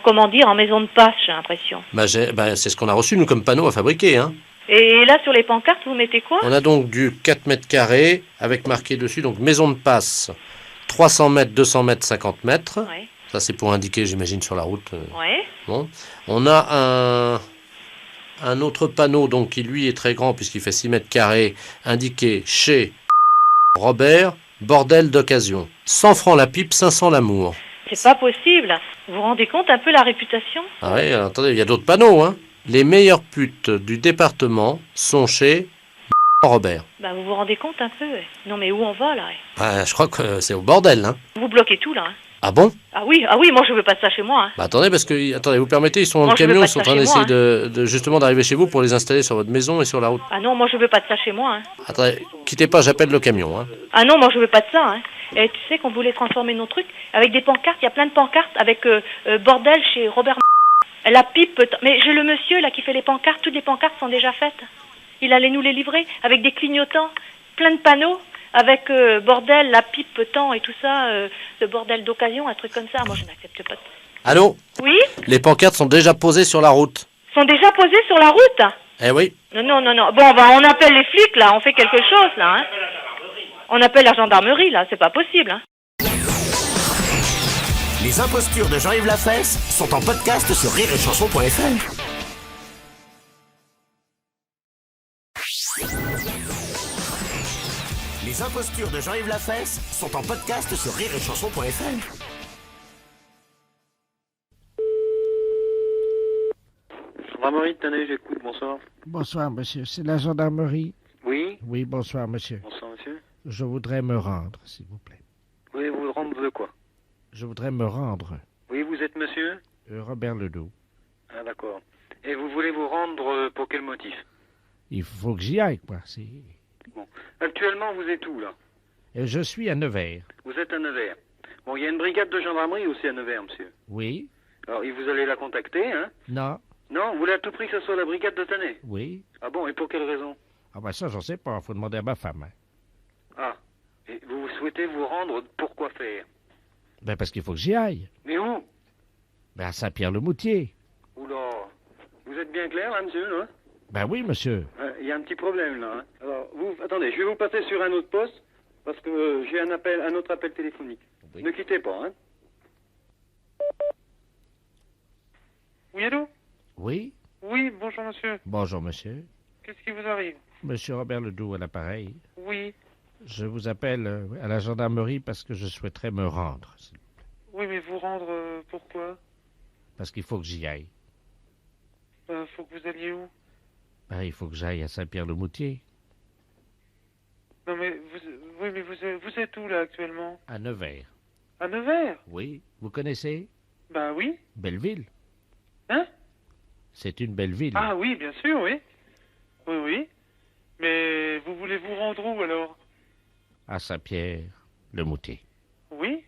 comment dire, en maison de passe, j'ai l'impression. C'est ce qu'on a reçu, nous, comme panneau à fabriquer. Hein. Et là, sur les pancartes, vous mettez quoi? On a donc du 4 mètres carrés avec marqué dessus, donc maison de passe, 300 mètres, 200 mètres, 50 mètres. Oui. Ça, c'est pour indiquer, j'imagine, sur la route. Oui. Bon. On a un autre panneau, donc, qui, lui, est très grand, puisqu'il fait 6 mètres carrés, indiqué chez Robert, bordel d'occasion. 100 francs la pipe, 500 l'amour. C'est pas possible. Vous vous rendez compte un peu la réputation? Ah oui, attendez, il y a d'autres panneaux, hein. Les meilleures putes du département sont chez Robert. Bah, vous vous rendez compte un peu? Non, mais où on va, là? Je crois que c'est au bordel, hein. Vous bloquez tout, là. Hein. Ah bon? Ah oui, moi, je veux pas de ça chez moi. Hein. Bah attendez, parce que, attendez, vous permettez, ils sont dans Moi, le je veux camion, pas ils sont en de train ça chez d'essayer moi, justement d'arriver chez vous pour les installer sur votre maison et sur la route. Ah non, moi, je veux pas de ça chez moi. Hein. Attendez, quittez pas, j'appelle le camion, hein. Ah non, moi, je veux pas de ça. Hein. Et tu sais qu'on voulait transformer nos trucs avec des pancartes, il y a plein de pancartes avec bordel chez Robert. La pipe, mais j'ai le monsieur là qui fait les pancartes, toutes les pancartes sont déjà faites. Il allait nous les livrer avec des clignotants, plein de panneaux avec bordel, la pipe, temps et tout ça, ce bordel d'occasion, un truc comme ça. Moi, je n'accepte pas. Allô? Oui? Les pancartes sont déjà posées sur la route. Sont déjà posées sur la route? Eh oui. Non. Bon, bah, on appelle les flics là, on fait quelque chose là. Hein. On appelle la gendarmerie là, c'est pas possible. Hein. Les impostures de Jean-Yves Lafesse sont en podcast sur rireetchanson.fr. Les impostures de Jean-Yves Lafesse sont en podcast sur rireetchanson.fr. Gendarmerie, tenez, j'écoute, bonsoir. Bonsoir, monsieur. C'est la gendarmerie. Oui? Oui, bonsoir, monsieur. Bonsoir, monsieur. Je voudrais me rendre, s'il vous plaît. Oui, vous rendre de quoi? Je voudrais me rendre. Oui, vous êtes monsieur? Robert Ledoux. Ah, d'accord. Et vous voulez vous rendre pour quel motif? Il faut que j'y aille, quoi. Bon. Actuellement, vous êtes où, là? Je suis à Nevers. Vous êtes à Nevers. Bon, il y a une brigade de gendarmerie aussi à Nevers, monsieur. Oui. Alors, vous allez la contacter, hein? Non. Non, vous voulez à tout prix que ce soit la brigade de Tanet? Oui. Ah bon, et pour quelle raison? Ah ben ça, j'en sais pas. Faut demander à ma femme. Hein. Ah. Et vous souhaitez vous rendre pour quoi faire? Ben parce qu'il faut que j'y aille. Mais où? Ben à Saint-Pierre-le-Moutier. Oula. Vous êtes bien clair, là, monsieur, là? Ben oui, monsieur. Il y a un petit problème, là. Hein. Alors, attendez, je vais vous passer sur un autre poste, parce que j'ai un autre appel téléphonique. Oui. Ne quittez pas, hein. Oui, allô? Oui. Oui, bonjour, monsieur. Bonjour, monsieur. Qu'est-ce qui vous arrive? Monsieur Robert Ledoux à l'appareil. Oui. Je vous appelle à la gendarmerie parce que je souhaiterais me rendre. Oui, mais vous rendre pourquoi? Parce qu'il faut que j'y aille. Faut que vous alliez où? Ben, il faut que j'aille à Saint-Pierre-le-Moutier. Non, mais vous êtes où, là, actuellement? À Nevers. À Nevers? Oui. Vous connaissez? Ben oui. Belle ville. Hein? C'est une belle ville. Ah oui, bien sûr, oui. Oui, oui. Mais vous voulez vous rendre où, alors? À Saint-Pierre-le-Moutier. Oui.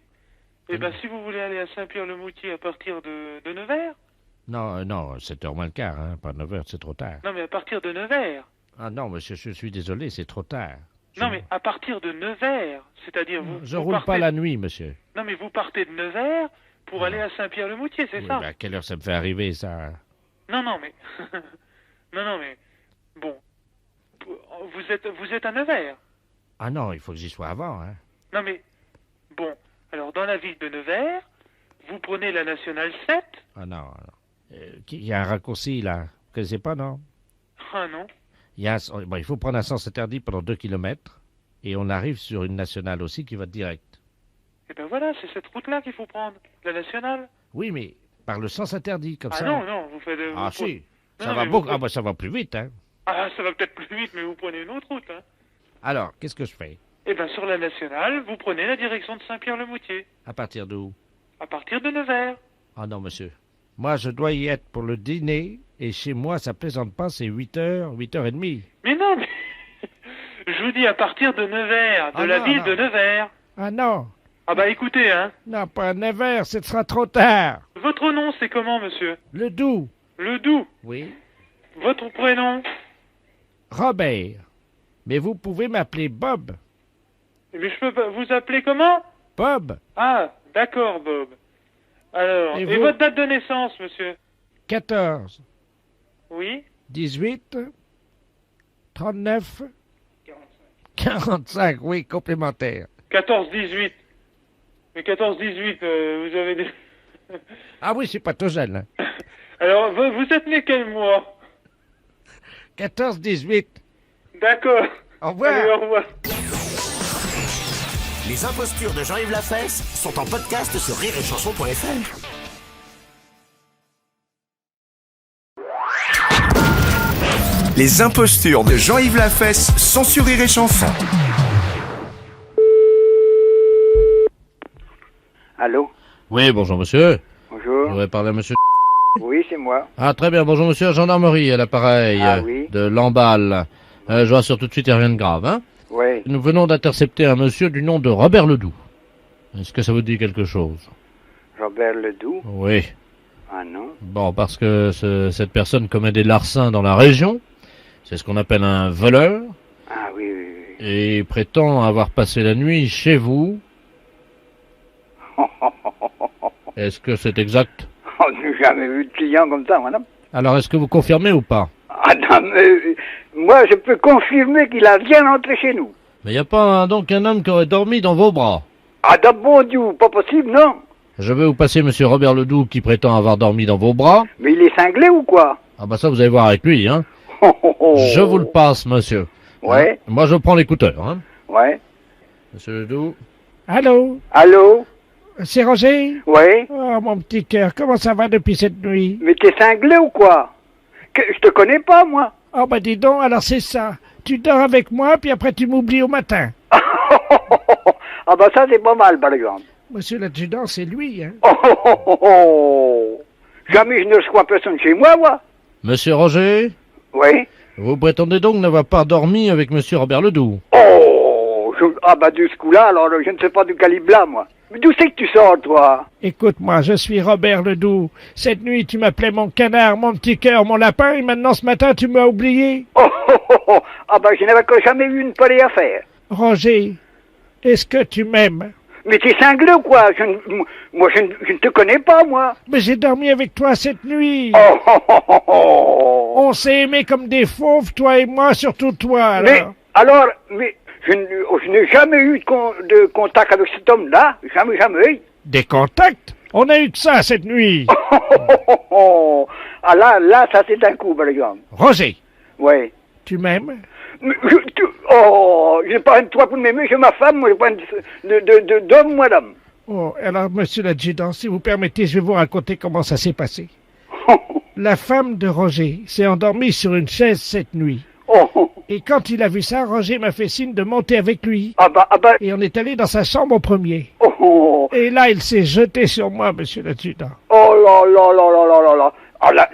Eh ben, si vous voulez aller à Saint-Pierre-le-Moutier à partir de Nevers? Non, non, 7h moins le quart, hein, pas 9h, c'est trop tard. Non, mais à partir de Nevers. Ah non, monsieur, je suis désolé, c'est trop tard. Non, mais à partir de Nevers, c'est-à-dire vous... Je roule pas la nuit, monsieur. Non, mais vous partez de Nevers pour aller à Saint-Pierre-le-Moutier, c'est ça? Ben, à quelle heure ça me fait arriver, ça? Non, non, mais... non, mais... Bon. Vous êtes à Nevers? Ah non, il faut que j'y sois avant, hein. Non, mais... Bon. Alors, dans la ville de Nevers, vous prenez la Nationale 7? Ah non, non. Il y a un raccourci, là. Vous connaissez pas, non? Ah non. Il faut prendre un sens interdit pendant 2 kilomètres, et on arrive sur une nationale aussi qui va direct. Eh ben voilà, c'est cette route-là qu'il faut prendre, la nationale. Oui, mais par le sens interdit, comme ça. Ah non, non, vous faites... Ah si, ça va beaucoup... Ah bah ça va plus vite, hein. Ah, ça va peut-être plus vite, mais vous prenez une autre route, hein. Alors, qu'est-ce que je fais? Eh ben sur la nationale, vous prenez la direction de Saint-Pierre-le-Moutier. À partir d'où? À partir de Nevers. Ah non, monsieur. Moi, je dois y être pour le dîner, et chez moi, ça plaisante pas, c'est 8h, 8h30. Mais non, mais... Je vous dis à partir de Nevers, de la ville de Nevers. Ah non. Ah bah écoutez, hein. Non, pas Nevers, ce sera trop tard. Votre nom, c'est comment, monsieur? Ledoux. Ledoux? Oui. Votre prénom? Robert. Mais vous pouvez m'appeler Bob. Mais je peux pas... Vous appeler comment? Bob. Ah, d'accord, Bob. Alors, et votre date de naissance, monsieur? 14. Oui. 18. 39. 45, oui, complémentaire. 14-18. Mais 14-18, vous avez des... Ah oui, c'est pas tout jeune. Hein. Alors, vous êtes né quel mois? 14-18. D'accord. Au revoir. Allez, au revoir. Les impostures de Jean-Yves Lafesse sont en podcast sur rireetchanson.fr. Les impostures de Jean-Yves Lafesse sont sur Rire et Chanson. Allô? Oui, bonjour monsieur. Bonjour. Je voudrais parler à monsieur. Oui, c'est moi. Ah, très bien, bonjour monsieur, gendarmerie à l'appareil de Lamballe. Je vous rassure tout de suite, il n'y a rien de grave, hein? Oui. Nous venons d'intercepter un monsieur du nom de Robert Ledoux. Est-ce que ça vous dit quelque chose? Robert Ledoux? Oui. Ah non. Bon, parce que cette personne commet des larcins dans la région. C'est ce qu'on appelle un voleur. Ah oui, oui, oui. Et prétend avoir passé la nuit chez vous. Est-ce que c'est exact? Oh, je n'ai jamais vu de client comme ça, madame. Alors, est-ce que vous confirmez ou pas? Ah non, mais moi, je peux confirmer qu'il a bien entré chez nous. Mais il n'y a pas donc un homme qui aurait dormi dans vos bras? Ah, de bon Dieu, pas possible, non. Je vais vous passer monsieur Robert Ledoux qui prétend avoir dormi dans vos bras. Mais il est cinglé ou quoi? Ah bah ça, vous allez voir avec lui, hein. Je vous le passe, monsieur. Ouais. Hein? Moi, je prends l'écouteur, hein. Ouais. Monsieur Ledoux. Allô? Allô? C'est Roger? Oui. Oh, mon petit cœur, comment ça va depuis cette nuit? Mais t'es cinglé ou quoi? Je te connais pas, moi. Oh, bah dis donc, alors c'est ça. Tu dors avec moi, puis après tu m'oublies au matin. Ah bah ça c'est pas mal par exemple. Monsieur l'adjudant, c'est lui, hein. Jamais je ne reçois personne chez moi, moi. Monsieur Roger, Oui. vous prétendez donc n'avoir pas dormi avec monsieur Robert Ledoux? Ah bah de ce coup-là, alors je ne sais pas du calibre là, moi. Mais d'où c'est que tu sors, toi? Écoute-moi, je suis Robert Ledoux. Cette nuit, tu m'appelais mon canard, mon petit cœur, mon lapin, et maintenant ce matin, tu m'as oublié. Ah bah je n'avais encore jamais eu une pareille affaire. Roger, est-ce que tu m'aimes? Mais t'es cinglé ou quoi? Moi, je ne te connais pas, moi. Mais j'ai dormi avec toi cette nuit. On s'est aimés comme des fauves, toi et moi, surtout toi, alors. Mais je n'ai jamais eu de contact avec cet homme-là. Jamais. Des contacts? On a eu que ça cette nuit. Ah là, ça c'est un coup, par exemple. Roger. Oui. Tu m'aimes? Je n'ai pas un de toi pour m'aimer, j'ai ma femme, moi, j'ai pas d'homme, madame. Oh, alors, monsieur l'adjudant, si vous permettez, je vais vous raconter comment ça s'est passé. La femme de Roger s'est endormie sur une chaise cette nuit. Et quand il a vu ça, Roger m'a fait signe de monter avec lui. Et on est allé dans sa chambre au premier. Et là, il s'est jeté sur moi, monsieur l'adjudant. Oh là. Ah là,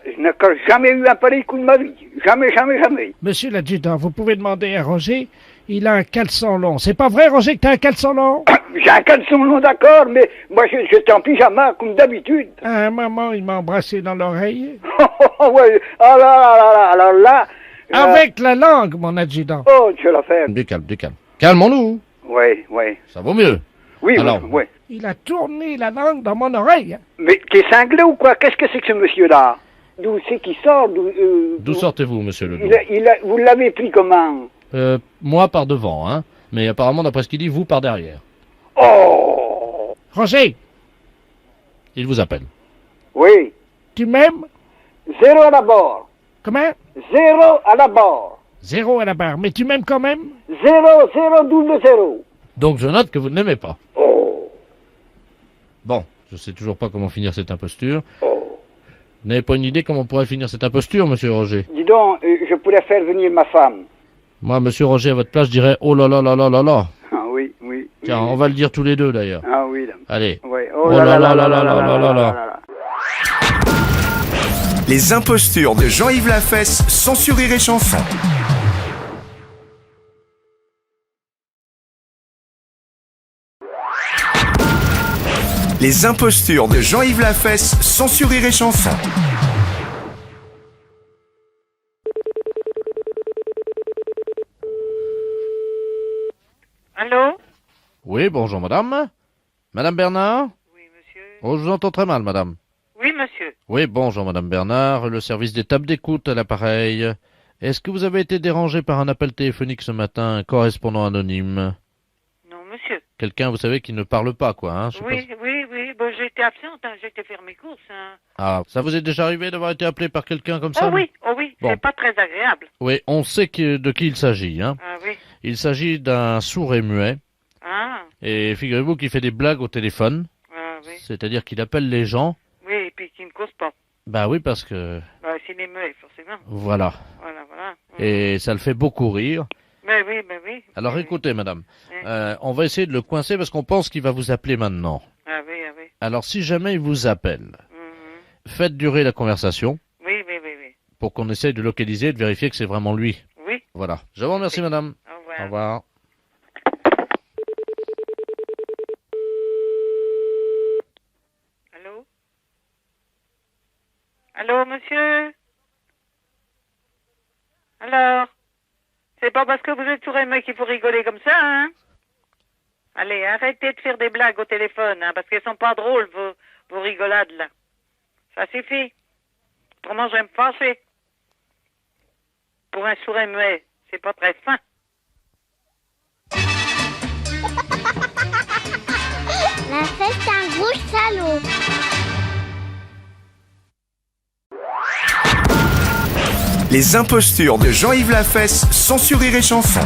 je n'ai encore jamais eu un pareil coup de ma vie. Jamais. Monsieur l'adjudant, vous pouvez demander à Roger, il a un caleçon long. C'est pas vrai, Roger, que t'as un caleçon long? J'ai un caleçon long, d'accord, mais moi, j'étais en pyjama, comme d'habitude. À un moment, il m'a embrassé dans l'oreille. Ouais, alors là... Avec la langue, mon adjudant. Oh, tu vas la faire. Du calme. Calmons-nous. Oui. Ça vaut mieux. Oui. Il a tourné la langue dans mon oreille. Mais t'es cinglé ou quoi? Qu'est-ce que c'est que ce monsieur-là? D'où c'est qu'il sort? D'où sortez-vous, monsieur Ledoux? Vous l'avez pris comment? Moi par devant, hein. Mais apparemment, d'après ce qu'il dit, vous par derrière. Oh! Roger! Il vous appelle. Oui. Tu m'aimes? 0 à la barre. Comment? 0 à la barre. 0 à la barre. Mais tu m'aimes quand même? 0. Donc je note que vous ne l'aimez pas. Oh. Bon, je sais toujours pas comment finir cette imposture. Vous n'avez pas une idée comment on pourrait finir cette imposture, monsieur Roger? Dis donc, je pourrais faire venir ma femme. Moi, monsieur Roger, à votre place, je dirais oh là là là là là là. Ah oui. Tiens, on va le dire tous les deux d'ailleurs. Ah oui. Allez. Oui. Oh là là là là là là là là. Les impostures de Jean-Yves Lafesse, sans sourire et chanson. Les impostures de Jean-Yves Lafesse, sans sourire et chanson. Allô? Oui, bonjour madame. Madame Bernard? Oui, monsieur. Oh, je vous entends très mal, madame. Oui, monsieur. Oui, bonjour madame Bernard, le service des tables d'écoute à l'appareil. Est-ce que vous avez été dérangé par un appel téléphonique ce matin, un correspondant anonyme? Non, monsieur. Quelqu'un, vous savez, qui ne parle pas, quoi, hein? Oui. Bon, j'étais absente, hein. J'étais faire mes courses, hein. Ah, ça vous est déjà arrivé d'avoir été appelé par quelqu'un comme ça? Oh oui, Bon. c'est pas très agréable. Oui, on sait de qui il s'agit, hein. Ah oui. Il s'agit d'un sourd et muet. Ah. Et figurez-vous qu'il fait des blagues au téléphone. Ah oui. C'est-à-dire qu'il appelle les gens. Oui, et puis qui ne cause pas. Bah oui, parce que... Bah, c'est des muets, forcément. Voilà. Voilà. Et ça le fait beaucoup rire. Mais oui. Alors écoutez, madame, on va essayer de le coincer parce qu'on pense qu'il va vous appeler maintenant. Ah oui. Alors si jamais il vous appelle, faites durer la conversation. Oui. Pour qu'on essaye de localiser et de vérifier que c'est vraiment lui. Oui. Voilà. Je vous remercie, madame. Au revoir. Au revoir. Allô, monsieur? Alors? C'est pas parce que vous êtes sourd et muet qu'il faut rigoler comme ça, hein? Allez, arrêtez de faire des blagues au téléphone, hein, parce qu'elles sont pas drôles, vos rigolades, là. Ça suffit. Autrement, je vais me fâcher. Pour un sourd et muet, c'est pas très fin. La fête, c'est un gros salaud. Les impostures de Jean-Yves Lafesse, sans sourire et chanson.